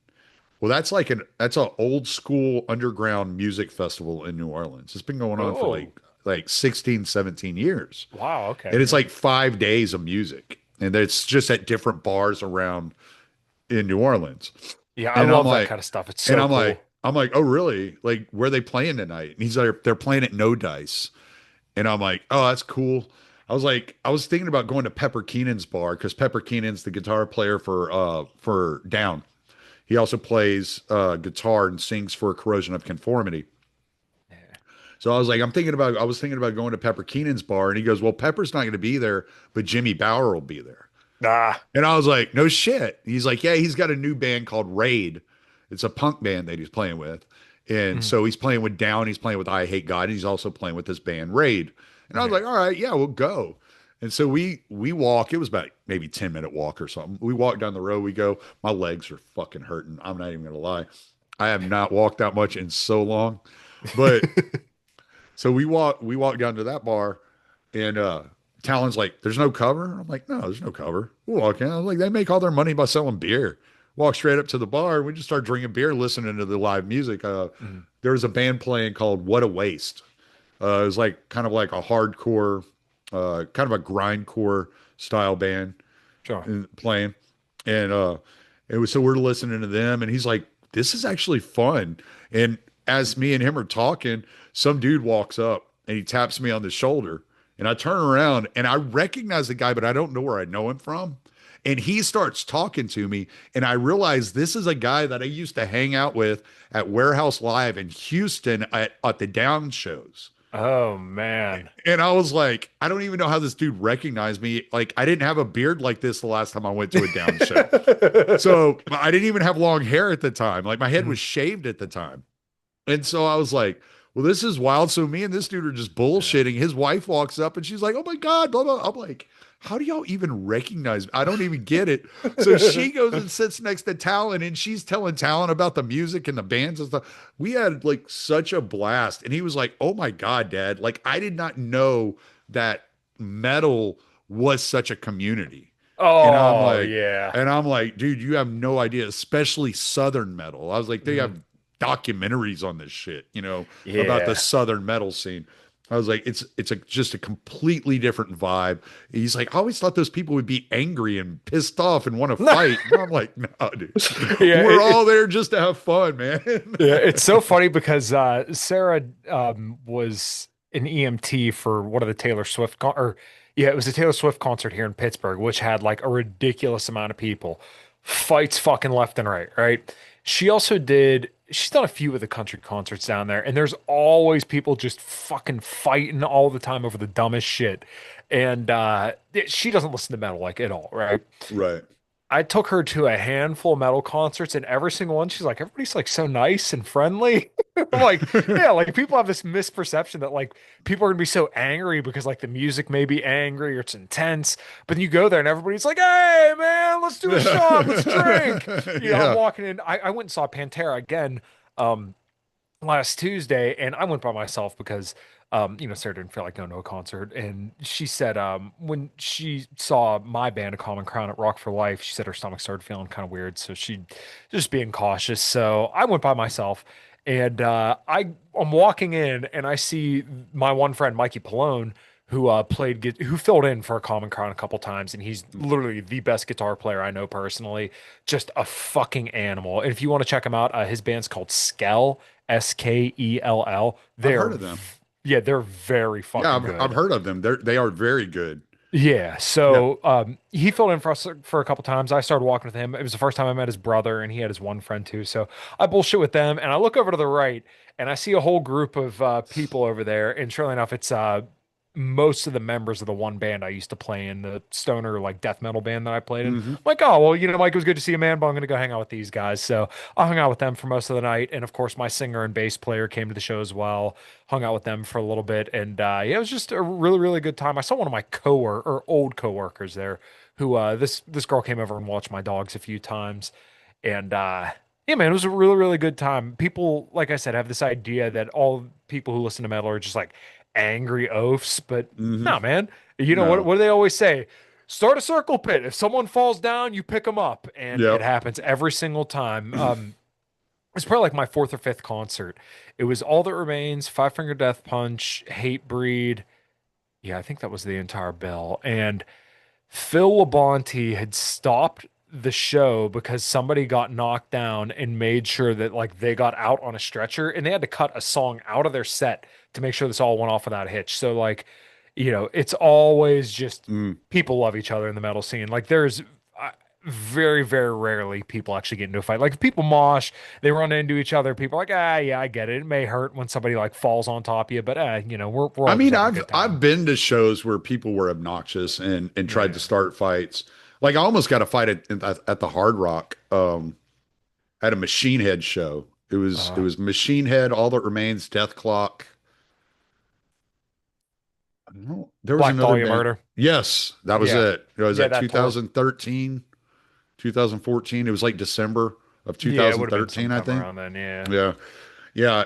Well, that's an old school underground music festival in New Orleans. It's been going on for Oh, like 16, 17 years. wow. And Okay. it's Yeah. like 5 days of music. And it's just at different bars around in New Orleans. Yeah, I And I'm love that like, kind of stuff. It's and so cool. I'm like, oh really? Like, where are they playing tonight? And he's like, they're playing at No Dice. And I'm like, oh, that's cool. I was like, I was thinking about going to Pepper Keenan's bar because Pepper Keenan's the guitar player for Down. He also plays guitar and sings for Corrosion of Conformity. Yeah. So I was thinking about going to Pepper Keenan's bar, and he goes, well, Pepper's not going to be there, but Jimmy Bauer will be there. Ah. And I was like, no shit. He's like, yeah, he's got a new band called Raid. It's a punk band that he's playing with. And Mm. so he's playing with Down, he's playing with I Hate God, and he's also playing with this band Raid. And I was Yeah. like, all right, yeah, we'll go. And so we walk, it was about maybe 10-minute walk or something. We walk down the road, we go, my legs are fucking hurting. I'm not even gonna lie. I have not walked that much in so long. But so we walk down to that bar and Talon's like, there's no cover. I'm like, no, there's no cover. We walk in. I was like, they make all their money by selling beer. Walk straight up to the bar. And we just start drinking beer, listening to the live music. Mm. There was a band playing called What a Waste. It was like kind of like a hardcore, kind of a grindcore style band Sure. playing. And it was so we're listening to them, and he's like, this is actually fun. And as me and him are talking, some dude walks up and he taps me on the shoulder. And I turn around and I recognize the guy, but I don't know where I know him from. And he starts talking to me, and I realize this is a guy that I used to hang out with at Warehouse Live in Houston at the Down shows. Oh man. And I was like, I don't even know how this dude recognized me. Like, I didn't have a beard like this the last time I went to a Down show. So I didn't even have long hair at the time. Like, my head was Mm. shaved at the time. And so I was like, well, this is wild. So me and this dude are just Yeah. bullshitting. His wife walks up and she's like, oh my God, blah, blah. I'm like, how do y'all even recognize me? I don't even get it. So she goes and sits next to Talon and she's telling Talon about the music and the bands and stuff. We had like such a blast. And he was like, oh my God, Dad. Like, I did not know that metal was such a community. And I'm Oh like, yeah. dude, you have no idea, especially Southern metal. I was like, they Mm. have documentaries on this shit, about the Yeah. Southern metal scene. I was like, just a completely different vibe. He's like, I always thought those people would be angry and pissed off and want to fight. And I'm like, no, dude, Yeah, we're all there just to have fun, man. yeah, it's so funny because Sarah was an EMT for one of the Taylor Swift or yeah, it was a Taylor Swift concert here in Pittsburgh, which had like a ridiculous amount of people, fights fucking left and right, right? She's done a few of the country concerts down there, and there's always people just fucking fighting all the time over the dumbest shit. And she doesn't listen to metal like at all, right? Right. I took her to a handful of metal concerts, and every single one, she's like, everybody's like so nice and friendly. I'm like, yeah, like people have this misperception that like people are gonna be so angry because like the music may be angry or it's intense, but then you go there and everybody's like, hey man, let's do a shot, let's drink. I'm Yeah. walking in. I went and saw Pantera again. Um, last Tuesday, and I went by myself because Sarah didn't feel like going to a concert. And she said when she saw my band, A Common Crown, at Rock for Life, she said her stomach started feeling kind of weird. So she just being cautious. So I went by myself, and I'm walking in and I see my one friend, Mikey Pallone, who filled in for A Common Crown a couple times, and he's literally the best guitar player I know personally. Just a fucking animal. And if you want to check him out, his band's called Skell. Skell. I've heard of them. Yeah, they're very Yeah, fucking I've good. heard of them. They are very good. Yeah, Yeah. so he filled in for us for a couple times. I started walking with him. It was the first time I met his brother, and he had his one friend too. So I bullshit with them, and I look over to the right, and I see a whole group of people over there. And surely enough, it's most of the members of the one band I used to play in, the stoner like death metal band that I played in. I'm Hmm. like, oh well, Mike, it was good to see you, man, but I'm gonna go hang out with these guys. So I hung out with them for most of the night, and of course, my singer and bass player came to the show as well. Hung out with them for a little bit, and yeah, it was just a really, really good time. I saw one of my coworker or old coworkers there, who this girl came over and watched my dogs a few times, and yeah, man, it was a really, really good time. People, like I said, have this idea that all people who listen to metal are just like angry oafs, but Hmm. no, man. You know what? No. What do they always say? Start a circle pit. If someone falls down, you pick them up, and it Yep. happens every single time. It's probably like my fourth or fifth concert. It was All That Remains, Five Finger Death Punch, Hatebreed. Yeah, I think that was the entire bill. And Phil Labonte had stopped the show because somebody got knocked down and made sure that like they got out on a stretcher, and they had to cut a song out of their set to make sure this all went off without a hitch. So like, it's always just Mm. people love each other in the metal scene. Like there's very, very rarely people actually get into a fight. Like if people mosh, they run into each other. People are like, yeah, I get it. It may hurt when somebody like falls on top of you, but we're I all just mean, having a I've good I've time. been to shows where people were obnoxious and tried to Yeah. start fights. Like I almost got a fight at the Hard Rock at a Machine Head show. It Uh, was Machine Head, All That Remains, Death Clock. I don't know. There was Black another Dahlia band. Murder. Yes, that was Yeah. it. It was Yeah, at that tour. 2013, 2014. It was like December of Yeah, it would have been 2013, I sometime think. around then. Yeah. Yeah.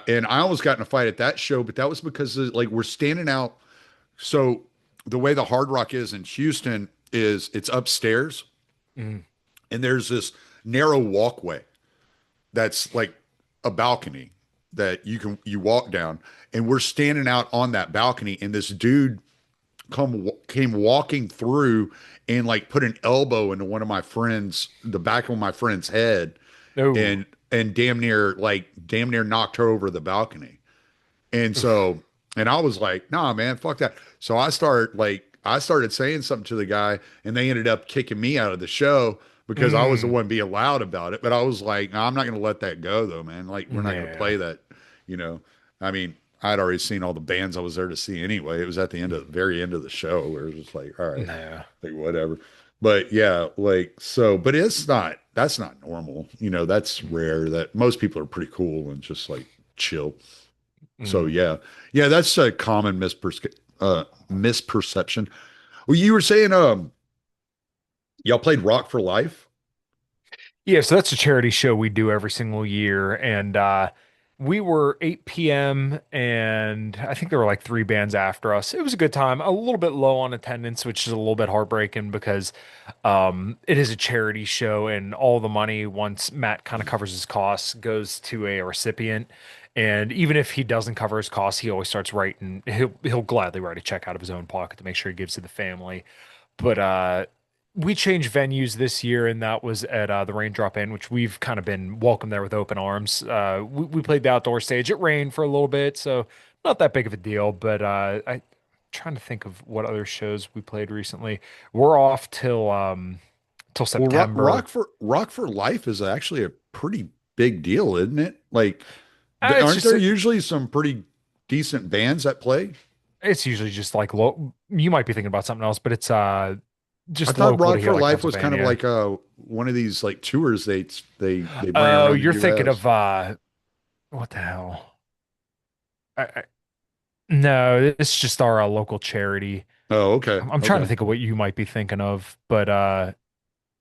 Yeah. And I almost got in a fight at that show, but that was because like we're standing out. So the way the Hard Rock is in Houston is it's upstairs Mm. and there's this narrow walkway that's like a balcony that you walk down, and we're standing out on that balcony, and this dude came walking through and like put an elbow into the back of my friend's head, Oh. and damn near knocked her over the balcony. And Oof. so, and I was like, nah, man, fuck that. So I started saying something to the guy, and they ended up kicking me out of the show because I was the Mm. one being loud about it. But I was like, nah, I'm not going to let that go though, man. Like, we're not going to Yeah. play that, you know. I mean, I'd already seen all the bands I was there to see anyway. It was at the very end of the show where it was just like, all right, No. like whatever. But yeah, like so, but that's not normal. That's rare. That most people are pretty cool and just like chill. So Mm. yeah, yeah, that's a common misperception. Well, you were saying y'all played Rock for Life. Yeah, so that's a charity show we do every single year. And we were 8 p.m. and I think there were like three bands after us. It was a good time. A little bit low on attendance, which is a little bit heartbreaking because it is a charity show, and all the money, once Matt kind of covers his costs, goes to a recipient. And even if he doesn't cover his costs, he always starts writing. He'll gladly write a check out of his own pocket to make sure he gives to the family. But we changed venues this year, and that was at the Raindrop Inn, which we've kind of been welcomed there with open arms. We played the outdoor stage. It rained for a little bit, so not that big of a deal. But I'm trying to think of what other shows we played recently. We're off till Well, September. Rock for Life is actually a pretty big deal, isn't it? Like, It's aren't just there usually some pretty decent bands that play? it's usually just like you might be thinking about something else, but it's I just thought local to Rock here, for like Life was kind of Pennsylvania. like one of these like tours they bring Oh, around the you're thinking U.S. of what the hell? No, it's just our local charity. Oh, okay, I'm trying to okay. think of what you might be thinking of, but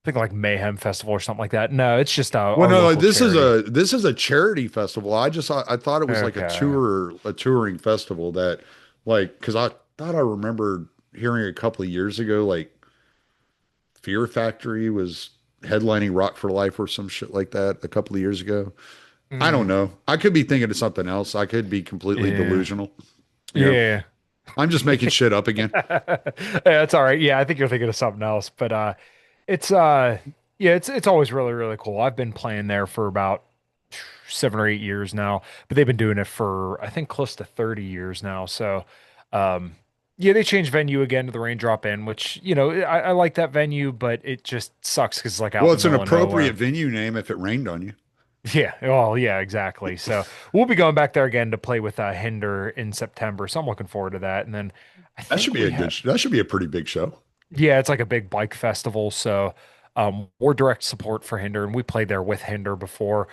think like Mayhem Festival or something like that. No, it's just Well, our no, local charity. this is a charity festival. I thought it was like Okay. a touring festival that like because I thought I remembered hearing a couple of years ago like Fear Factory was headlining Rock for Life or some shit like that a couple of years ago. I don't Mm, know. I could be thinking of something else. I could be completely yeah. delusional. You know, Yeah. I'm just making shit up again. That's all right. Yeah, I think you're thinking of something else, but it's yeah, it's always really really cool. I've been playing there for about 7 or 8 years now, but they've been doing it for I think close to 30 years now. So, um yeah, they changed venue again to the Raindrop Inn, which, I like that venue, but it just sucks because it's like out Well, in the it's an middle of appropriate nowhere. venue name if it rained on you. Yeah, well, yeah, exactly. So we'll be going back there again to play with Hinder in September. So I'm looking forward to that. And then I That should think be we have that should be a pretty big show. yeah, it's like a big bike festival. So we're direct support for Hinder, and we played there with Hinder before.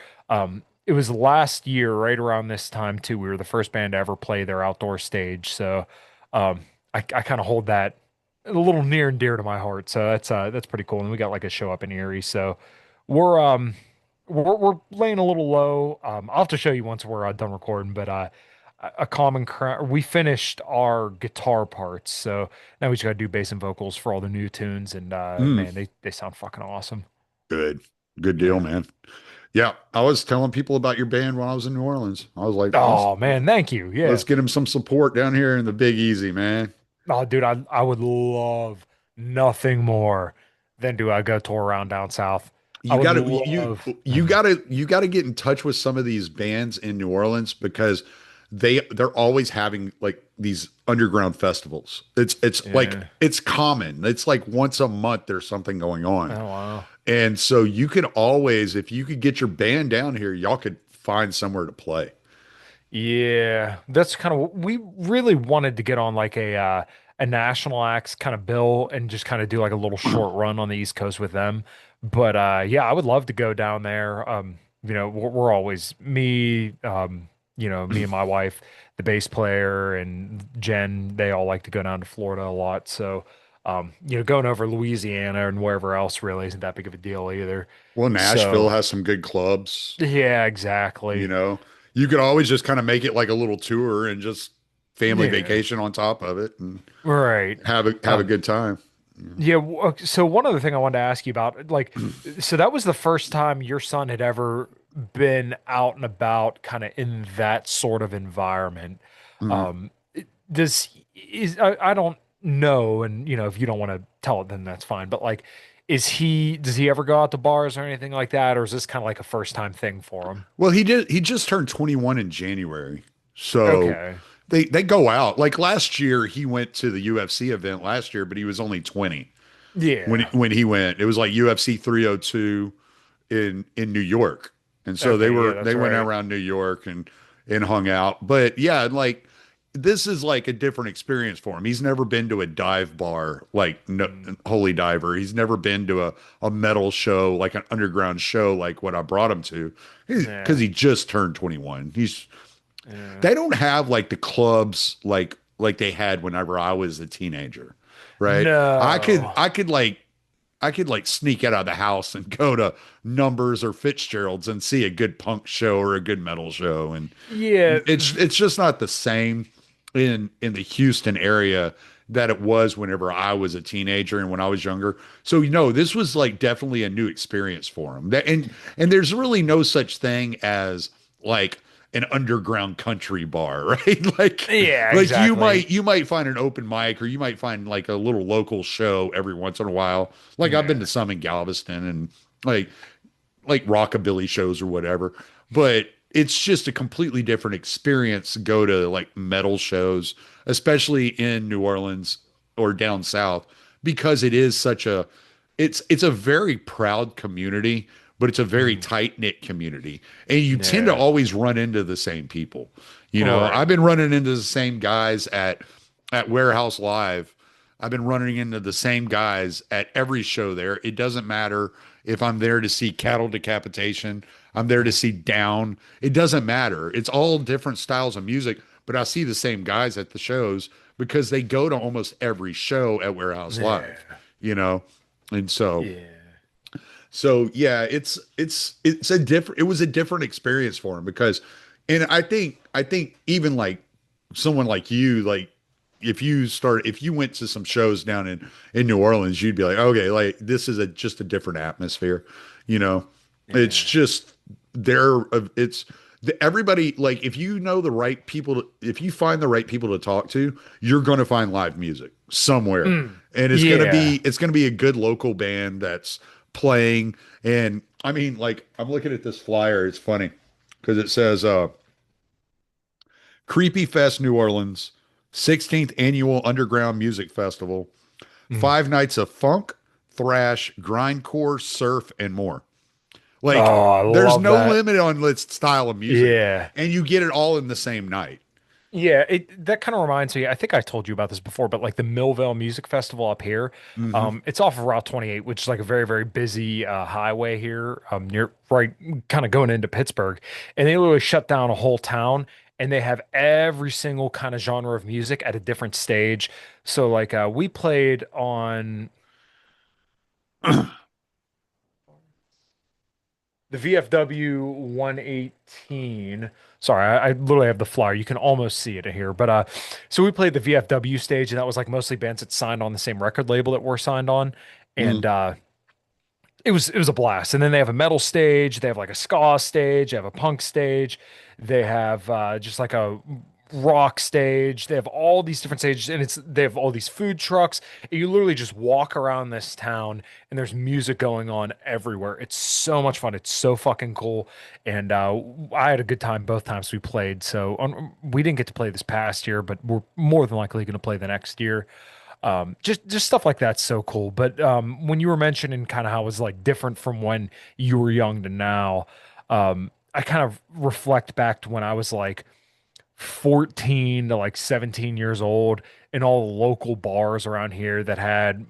It was last year, right around this time too. We were the first band to ever play their outdoor stage. So I kind of hold that a little near and dear to my heart. So that's pretty cool. And we got like a show up in Erie. So we're um we're laying a little low. I'll have to show you once we're done recording, but a common we finished our guitar parts, so now we just gotta do bass and vocals for all the new tunes, and Mm, man, they sound fucking awesome. good. Good deal, Yeah. man. Yeah, I was telling people about your band when I was in New Orleans. I was like, Oh man, thank you. let's Yeah. get him some support down here in the Big Easy, man. Oh, dude, I would love nothing more than to go tour around down south. I You would got to love. you got to get in touch with some of these bands in New Orleans because they're always having like these underground festivals. It's like Yeah. it's common. It's like once a month there's something going on. Oh wow. And so you could always if you could get your band down here, y'all could find somewhere to play. Yeah, that's kind of we really wanted to get on like a national acts kind of bill and just kind of do like a little short run on the East Coast with them. But yeah, I would love to go down there. We're always me and my wife, the bass player and Jen, they all like to go down to Florida a lot. So going over Louisiana and wherever else really isn't that big of a deal either. Well, Nashville So has some good clubs, yeah, you exactly. know. You could always just kind of make it like a little tour and just family Yeah. vacation on top of it and Right. have a good time. Yeah. So one other thing I wanted to ask you about, like, so that was the first time your son had ever been out and about, kind of in that sort of environment. Mhm. Um, does is I don't know, and if you don't want to tell it, then that's fine. But like, does he ever go out to bars or anything like that, or is this kind of like a first time thing for him? Well, he just turned 21 in January. So Okay. they go out. Like last year he went to the UFC event last year, but he was only 20 Yeah. when he went. It was like UFC 302 in New York. And so Okay. Yeah, they that's went right. around New York and hung out. But yeah, like this is like a different experience for him. He's never been to a dive bar like no, Mm, Holy Diver. He's never been to a metal show like an underground show like what I brought him to because yeah. he just turned 21. Yeah. They don't have like the clubs like they had whenever I was a teenager, right? No. I could like sneak out of the house and go to Numbers or Fitzgerald's and see a good punk show or a good metal show, and Yeah. it's just not the same in the Houston area that it was whenever I was a teenager and when I was younger. So this was like definitely a new experience for him. And there's really no such thing as like an underground country bar, right? Yeah, Like exactly. you might find an open mic or you might find like a little local show every once in a while. Like I've been to Yeah. some in Galveston and like like rockabilly shows or whatever. But it's just a completely different experience to go to like metal shows, especially in New Orleans or down south, because it is such a it's a very proud community, but it's a very Mm, tight-knit community. And you tend to yeah. always run into the same people. I've Right. been running into the same guys at Warehouse Live. I've been running into the same guys at every show there. It doesn't matter if I'm there to see cattle decapitation, I'm there to Mm, see down. It doesn't matter. It's all different styles of music, but I see the same guys at the shows because they go to almost every show at Warehouse Live, yeah. you know? And so Yeah. So yeah, it's a different it was a different experience for him because and I think even like someone like you, like if you went to some shows down in New Orleans, you'd be like, okay, like this is a just a different atmosphere, you know. It's Yeah. just there it's everybody like if you know the right people if you find the right people to talk to, you're going to find live music somewhere. Mm. And Yeah. it's going to be a good local band that's playing. And I mean, like, I'm looking at this flyer. It's funny because it says Creepy Fest New Orleans, 16th Annual Underground Music Festival, Mm. 5 nights of funk, thrash, grindcore, surf, and more. Like, Oh, I there's love no that. limit on its style of music, Yeah. and you get it all in the same night. Yeah, it that kind of reminds me. I think I told you about this before, but like the Millvale Music Festival up here, Hmm. it's off of Route 28, which is like a very, very busy highway here, near right, kind of going into Pittsburgh, and they literally shut down a whole town, and they have every single kind of genre of music at a different stage. So like we played on the VFW 118. Sorry, I literally have the flyer. You can almost see it in here. But so we played the VFW stage, and that was like mostly bands that signed on the same record label that we're signed on. And Hmm. it was a blast. And then they have a metal stage, they have like a ska stage, they have a punk stage, they have just like a rock stage. They have all these different stages, and they have all these food trucks. And you literally just walk around this town, and there's music going on everywhere. It's so much fun. It's so fucking cool. And I had a good time both times we played. So we didn't get to play this past year, but we're more than likely going to play the next year. Just stuff like that's so cool. But when you were mentioning kind of how it was like different from when you were young to now, I kind of reflect back to when I was like 14 to like 17 years old in all the local bars around here that had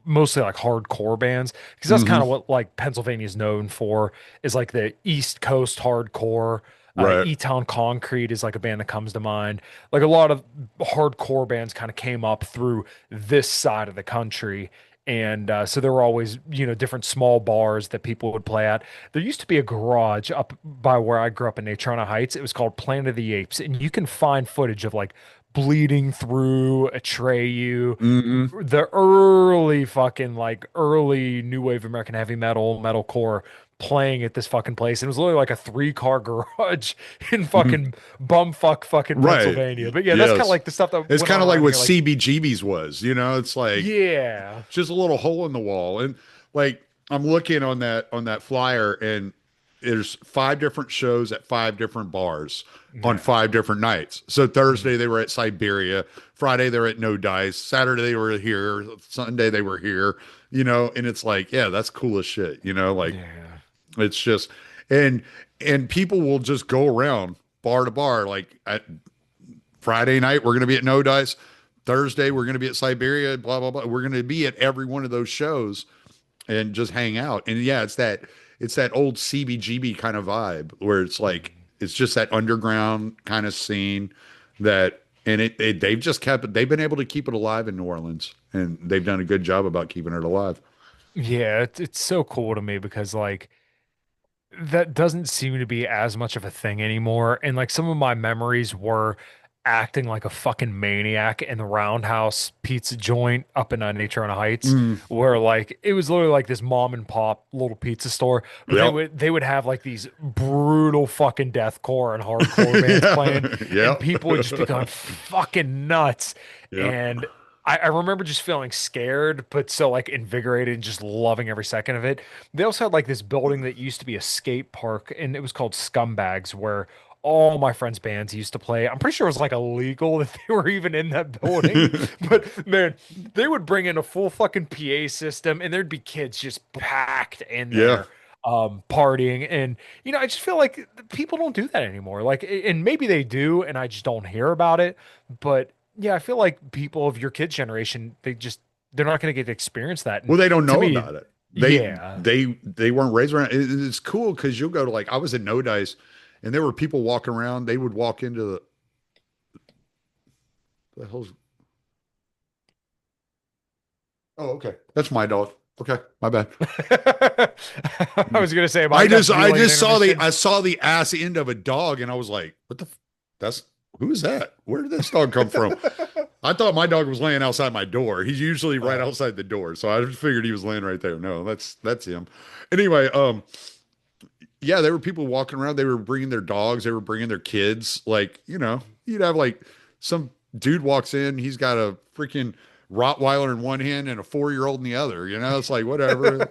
mostly like hardcore bands because that's kind Hmm. of what like Pennsylvania's known for is like the East Coast hardcore. Right. E-Town Concrete is like a band that comes to mind. Like a lot of hardcore bands kind of came up through this side of the country. And so there were always, different small bars that people would play at. There used to be a garage up by where I grew up in Natrona Heights. It was called Planet of the Apes. And you can find footage of like bleeding through Atreyu, Hmm. the early fucking like early new wave American heavy metal, metalcore playing at this fucking place. And it was literally like a three-car garage in Hmm. fucking bumfuck fucking Right. Pennsylvania. But yeah, that's kind of Yes. like the stuff that It's went kind on of like around what here. Like, CBGB's was, it's like yeah, just a little hole in the wall. And like I'm looking on that flyer and there's 5 different shows at 5 different bars on yeah, 5 different nights. So mhm, Thursday they were at Siberia, Friday they were at No Dice, Saturday they were here, Sunday they were here, and it's like, yeah, that's cool as shit, like yeah, it's just and and people will just go around bar to bar like at Friday night we're going to be at No Dice. Thursday we're going to be at Siberia. Blah blah blah. We're going to be at every one of those shows and just hang out. And yeah, it's that old CBGB kind of vibe where it's like mhm. it's just that underground kind of scene that and they've been able to keep it alive in New Orleans and they've done a good job about keeping it alive. Yeah. It's so cool to me because like that doesn't seem to be as much of a thing anymore. And like some of my memories were acting like a fucking maniac in the Roundhouse pizza joint up in Natrona Heights, Mm, where like it was literally like this mom and pop little pizza store, but they yep. would they would have like these brutal fucking deathcore and hardcore bands playing, Yeah. and Yep. people would just be going fucking nuts. Yep. And I remember just feeling scared, but so like invigorated and just loving every second of it. They also had like this building that used to be a skate park, and it was called Scumbags, where all my friends' bands used to play. I'm pretty sure it was like illegal that they were even in that building, but man, they would bring in a full fucking PA system, and there'd be kids just packed in Yeah. there, partying. And I just feel like people don't do that anymore. Like, and maybe they do, and I just don't hear about it. But yeah, I feel like people of your kids' generation, they're not going to get to experience that. Well, And they don't to know me, about it. They yeah. they they weren't raised around. It's cool because you'll go to like I was at No Dice, and there were people walking around. They would walk into the hell's. Oh, okay, that's my dog. Okay, my bad. I was gonna say I mine got just to be I like an just saw the intermission. I saw the ass end of a dog and I was like, what the that's who is that? Where did this dog come from? I thought my dog was laying outside my door. He's usually right Uh, outside the door. So I just figured he was laying right there. No, that's him. Anyway, yeah, there were people walking around. They were bringing their dogs. They were bringing their kids. Like, you'd have like some dude walks in. He's got a freaking Rottweiler in one hand and a 4-year-old in the other. It's like whatever.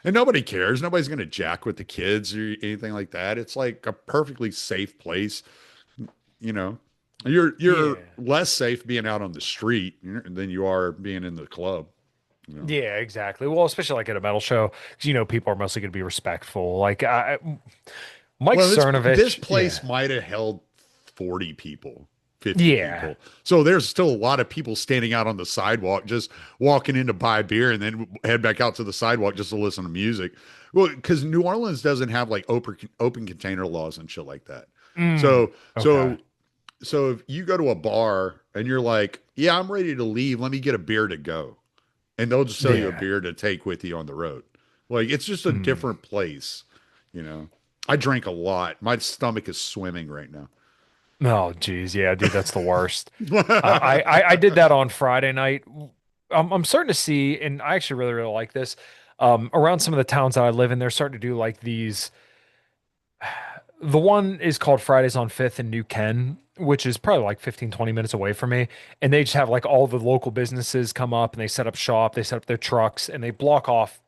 And nobody cares. Nobody's going to jack with the kids or anything like that. It's like a perfectly safe place. You know, you're yeah. less safe being out on the street than you are being in the club. You know. Yeah, exactly. Well, especially like at a metal show, because people are mostly going to be respectful. Mike Well, this Cernovich, place yeah, might have held 40 people, 50 yeah, people. So there's still a lot of people standing out on the sidewalk, just walking in to buy beer and then head back out to the sidewalk just to listen to music. Well, because New Orleans doesn't have like open container laws and shit like that. mm, So okay, so so if you go to a bar and you're like, yeah, I'm ready to leave, let me get a beer to go. And they'll just sell you a yeah, beer to take with you on the road. Like it's just a mm. different place, you know. I drank a lot. My stomach is swimming right now. Oh, geez, yeah, dude, that's the worst. I did that on Friday night. I'm starting to see, and I actually really like this. Around some of the towns that I live in, they're starting to do like these. The one is called Fridays on Fifth in New Ken, which is probably like 15, 20 minutes away from me. And they just have like all the local businesses come up and they set up shop, they set up their trucks, and they block off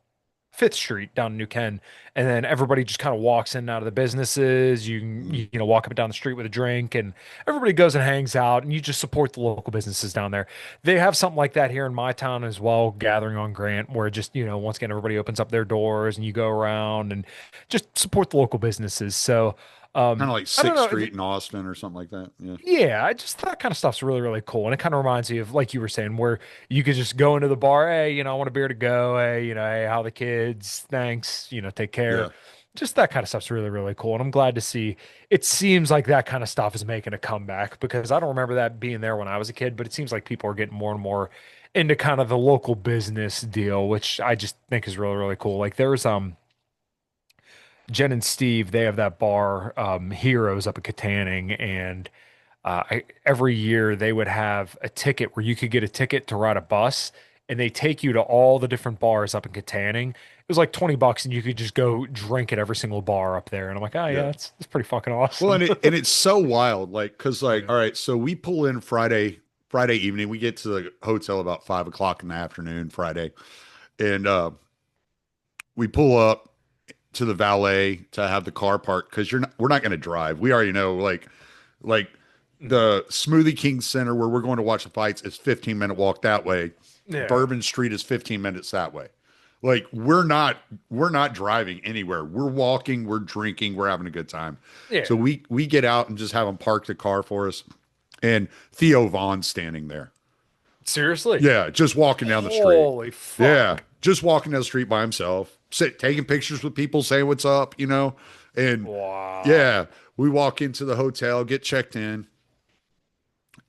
Fifth Street down in New Ken, and then everybody just kind of walks in and out of the businesses. You can, Mm. walk up and down the street with a drink, and everybody goes and hangs out, and you just support the local businesses down there. They have something like that here in my town as well, Gathering on Grant, where just once again everybody opens up their doors and you go around and just support the local businesses. So Kind of like I don't Sixth know. Street in Austin or something like that. Yeah. Yeah, I just that kind of stuff's really, really cool. And it kind of reminds me of, like you were saying, where you could just go into the bar, hey, I want a beer to go. Hey, hey, how the kids? Thanks, take care. Yeah. Just that kind of stuff's really, really cool. And I'm glad to see it seems like that kind of stuff is making a comeback because I don't remember that being there when I was a kid, but it seems like people are getting more and more into kind of the local business deal, which I just think is really, really cool. Like there's Jen and Steve, they have that bar, Heroes up at Katanning, and every year they would have a ticket where you could get a ticket to ride a bus, and they take you to all the different bars up in Katanning. It was like $20, and you could just go drink at every single bar up there. And I'm like, oh yeah, Yeah. that's pretty fucking Well, awesome. and it's so wild, like, cause like, Yeah. all right, so we pull in Friday evening. We get to the hotel about 5 o'clock in the afternoon, Friday, and we pull up to the valet to have the car parked because we're not going to drive. We already know like Mm. the Smoothie King Center where we're going to watch the fights is 15-minute walk that way. Yeah. Bourbon Street is 15 minutes that way. Like we're not driving anywhere. We're walking, we're drinking, we're having a good time. So Yeah. we get out and just have them park the car for us. And Theo Vaughn's standing there. Seriously. Yeah, just walking down the street. Holy Yeah, fuck. just walking down the street by himself, taking pictures with people, saying what's up. And Wow. yeah, we walk into the hotel, get checked in,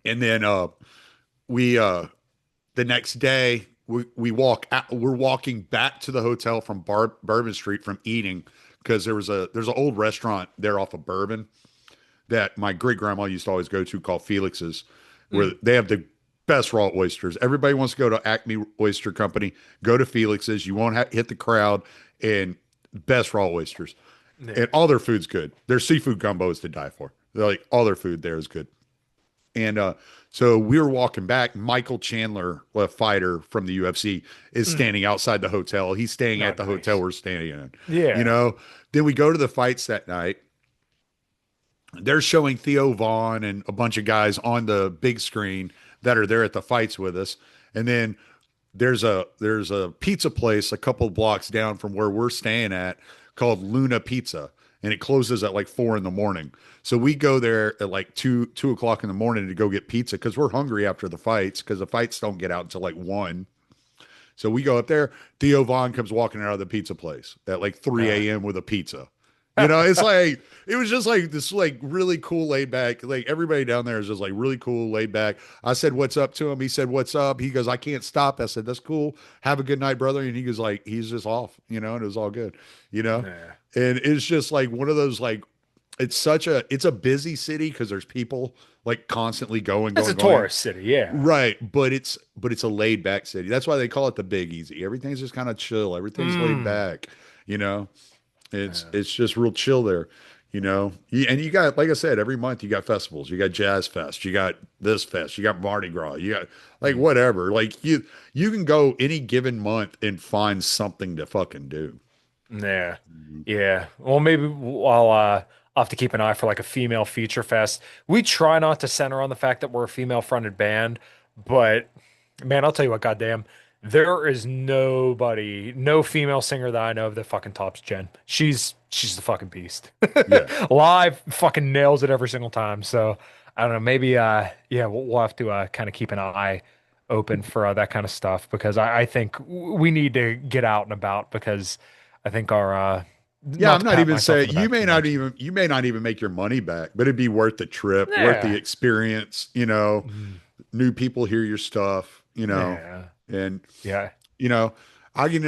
and then we the next day we're walking back to the hotel from Bourbon Street from eating because there's an old restaurant there off of Bourbon that my great grandma used to always go to called Felix's, where Mm. they have the best raw oysters. Everybody wants to go to Acme Oyster Company. Go to Felix's. You won't hit the crowd and best raw oysters. Yeah. And all their food's good. Their seafood gumbo is to die for. They're like all their food there is good. And so we were walking back. Michael Chandler, a fighter from the UFC, is Mm. standing outside the hotel. He's staying No, at the hotel nice. we're staying in. You Yeah. know, then we go to the fights that night. They're showing Theo Vaughn and a bunch of guys on the big screen that are there at the fights with us. And then there's a pizza place a couple of blocks down from where we're staying at called Luna Pizza, and it closes at like 4 in the morning. So we go there at like two o'clock in the morning to go get pizza because we're hungry after the fights because the fights don't get out until like 1. So we go up there. Theo Vaughn comes walking out of the pizza place at like 3 Uh, a.m. with a pizza. It's like it was just like this like really cool laid back. Like everybody down there is just like really cool laid back. I said what's up to him. He said what's up. He goes, I can't stop. I said that's cool. Have a good night, brother. And he goes like he's just off, and it was all good, you know. Yeah. And it's just like one of those like it's a busy city because there's people like constantly going, It's a going, going. tourist city, yeah. Right, but it's a laid back city. That's why they call it the Big Easy. Everything's just kind of chill. Everything's laid Mm. back, you know. It's Yeah. it's just real chill there, And you got, like I said, every month you got festivals. You got Jazz Fest. You got this fest. You got Mardi Gras. You got like Mm. whatever. Like you can go any given month and find something to fucking do. Yeah. Yeah. Well, maybe I'll have to keep an eye for like a female feature fest. We try not to center on the fact that we're a female fronted band, but man, I'll tell you what, goddamn, there is nobody, no female singer that I know of that fucking tops Jen. She's the fucking beast. Yeah. Live fucking nails it every single time. So I don't know, maybe yeah, we'll have to kind of keep an eye open for that kind of stuff because I think we need to get out and about because I think our Yeah, not I'm to not pat even myself saying on the back too much. you may not even make your money back, but it'd be worth the trip, worth the Yeah. experience, Mm. new people hear your stuff, Yeah. and Yeah. you know, I can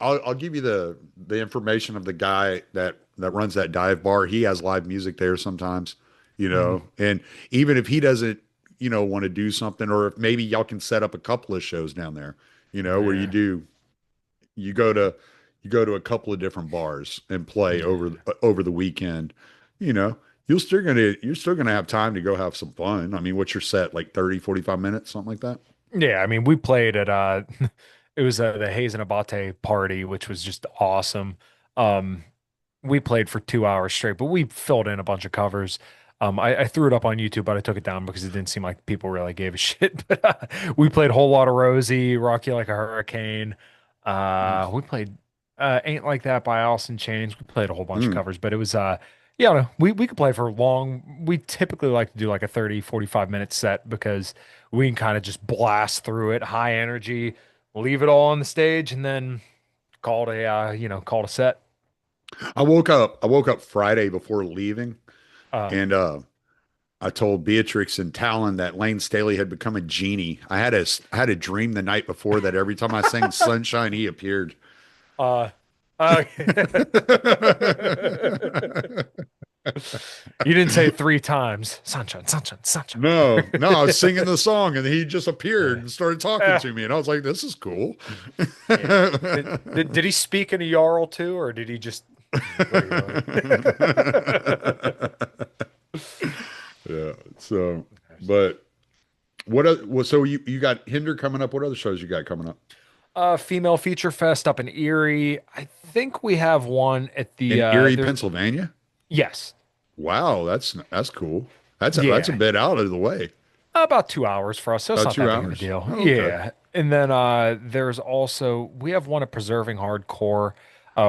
I'll give you the information of the guy that runs that dive bar. He has live music there sometimes, Mm. and even if he doesn't, want to do something, or if maybe y'all can set up a couple of shows down there, where Yeah. you go to you go to a couple of different bars and play Yeah. over the weekend, you know, you're still gonna have time to go have some fun. I mean, what's your set, like 30, 45 minutes, something like that? Yeah, I mean, we played at it was the Hayes and Abate party, which was just awesome. Um, we played for 2 hours straight, but we filled in a bunch of covers. I threw it up on YouTube, but I took it down because it didn't seem like people really gave a shit. But we played Whole Lot of Rosie, Rock You Like a Hurricane. Nice. We played Ain't Like That by Alice in Chains. We played a whole bunch of Mm. covers, but it was yeah, I don't know, we could play for long. We typically like to do like a 30, 45 minute set because we can kind of just blast through it, high energy, leave it all on the stage, and then call it a set. I woke up Friday before leaving, Uh, and I told Beatrix and Talon that Lane Staley had become a genie. I had a dream the night before that every time I sang Sunshine, he appeared. Uh, uh, you didn't say it 3 times. Sunshine, sunshine, sunshine. No, no, I was singing the song and he just appeared Yeah. and started talking Eh, to me, and I was like, "This is cool." yeah. Did he speak in a Jarl too, or did he just regularly? Yeah. So, but so you got Hinder coming up. What other shows you got coming up Female Feature Fest up in Erie. I think we have one at the in Erie, there's Pennsylvania? yes. Wow, that's cool. That's a Yeah. bit out of the way. About 2 hours for us, so it's About not two that big of a hours. deal. Oh, okay. Yeah. And then there's also we have one at Preserving Hardcore,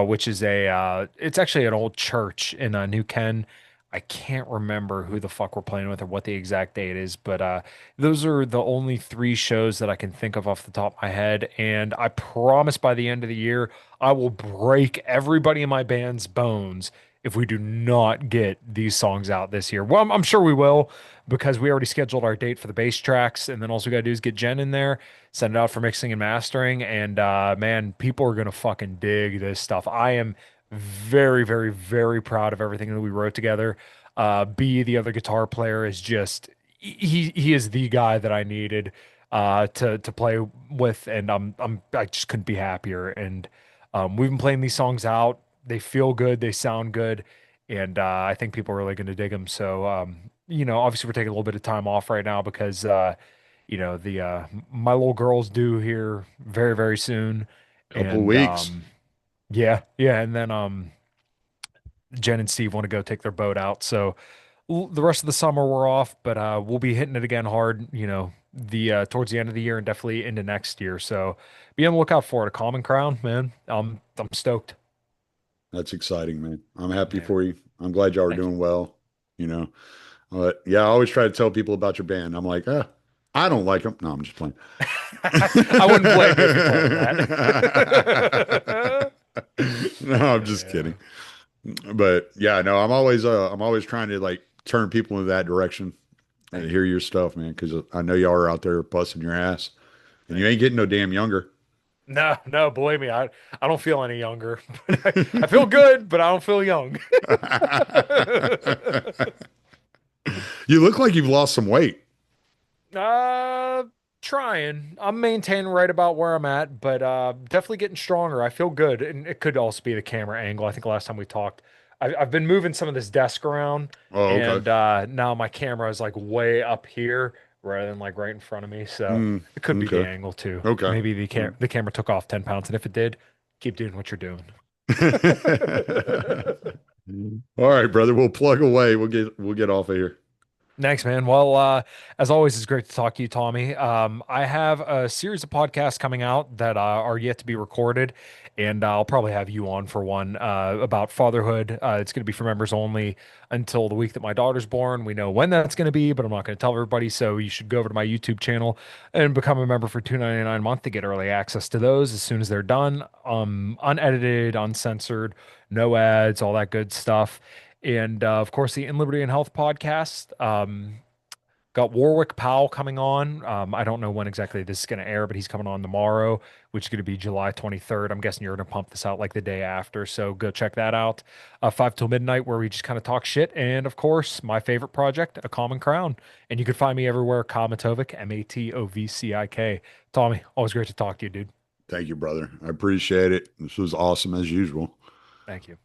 which is a it's actually an old church in New Ken. I can't remember who the fuck we're playing with or what the exact date is, but those are the only 3 shows that I can think of off the top of my head. And I promise by the end of the year, I will break everybody in my band's bones if we do not get these songs out this year. Well, I'm sure we will because we already scheduled our date for the bass tracks, and then all we gotta do is get Jen in there, send it out for mixing and mastering, and man, people are gonna fucking dig this stuff. I am very, very, very proud of everything that we wrote together. B, the other guitar player, is just he is the guy that I needed to play with, and I just couldn't be happier. And we've been playing these songs out. They feel good, they sound good, and I think people are really going to dig them. So obviously we're taking a little bit of time off right now because the my little girl's due here very, very soon, Couple of and weeks. yeah, yeah, and then Jen and Steve want to go take their boat out. So the rest of the summer we're off, but we'll be hitting it again hard, the towards the end of the year and definitely into next year. So be on the lookout for it. A Common Crown, man. I'm stoked. That's exciting, man. I'm happy Yeah. for you. I'm glad y'all are Thank you. doing well. You know, but yeah, I always try to tell people about your band. I'm like, I don't like them. No, I'm just playing. I wouldn't blame you if you told me that. No, I'm just Yeah. kidding. But yeah, no, I'm always trying to like turn people in that direction and Thank you. hear your stuff, man, because I know y'all are out there busting your ass, and you Thank you. ain't getting no damn younger. No, no, believe me, I don't feel any younger, but I feel good, but I don't feel young. You look like you've lost some weight. Uh, Trying. I'm maintaining right about where I'm at, but definitely getting stronger. I feel good, and it could also be the camera angle. I think last time we talked, I've been moving some of this desk around, Oh, okay. and now my camera is like way up here rather than like right in front of me. So Mm, it could be the okay. angle too. Okay. Maybe Mm. the camera took off 10 pounds, and if it did, keep doing what you're doing. All right, brother. We'll plug away. We'll get off of here. Thanks, man. Well, as always, it's great to talk to you, Tommy. I have a series of podcasts coming out that are yet to be recorded, and I'll probably have you on for one about fatherhood. It's going to be for members only until the week that my daughter's born. We know when that's going to be, but I'm not going to tell everybody. So you should go over to my YouTube channel and become a member for $2.99 a month to get early access to those as soon as they're done. Unedited, uncensored, no ads, all that good stuff. And of course, the In Liberty and Health podcast. Got Warwick Powell coming on. I don't know when exactly this is going to air, but he's coming on tomorrow, which is going to be July 23rd. I'm guessing you're going to pump this out like the day after. So go check that out. 5 till midnight, where we just kind of talk shit. And of course, my favorite project, A Common Crown. And you can find me everywhere, Komatovic, Matovcik. Tommy, always great to talk to you, dude. Thank you, brother. I appreciate it. This was awesome as usual. Thank you.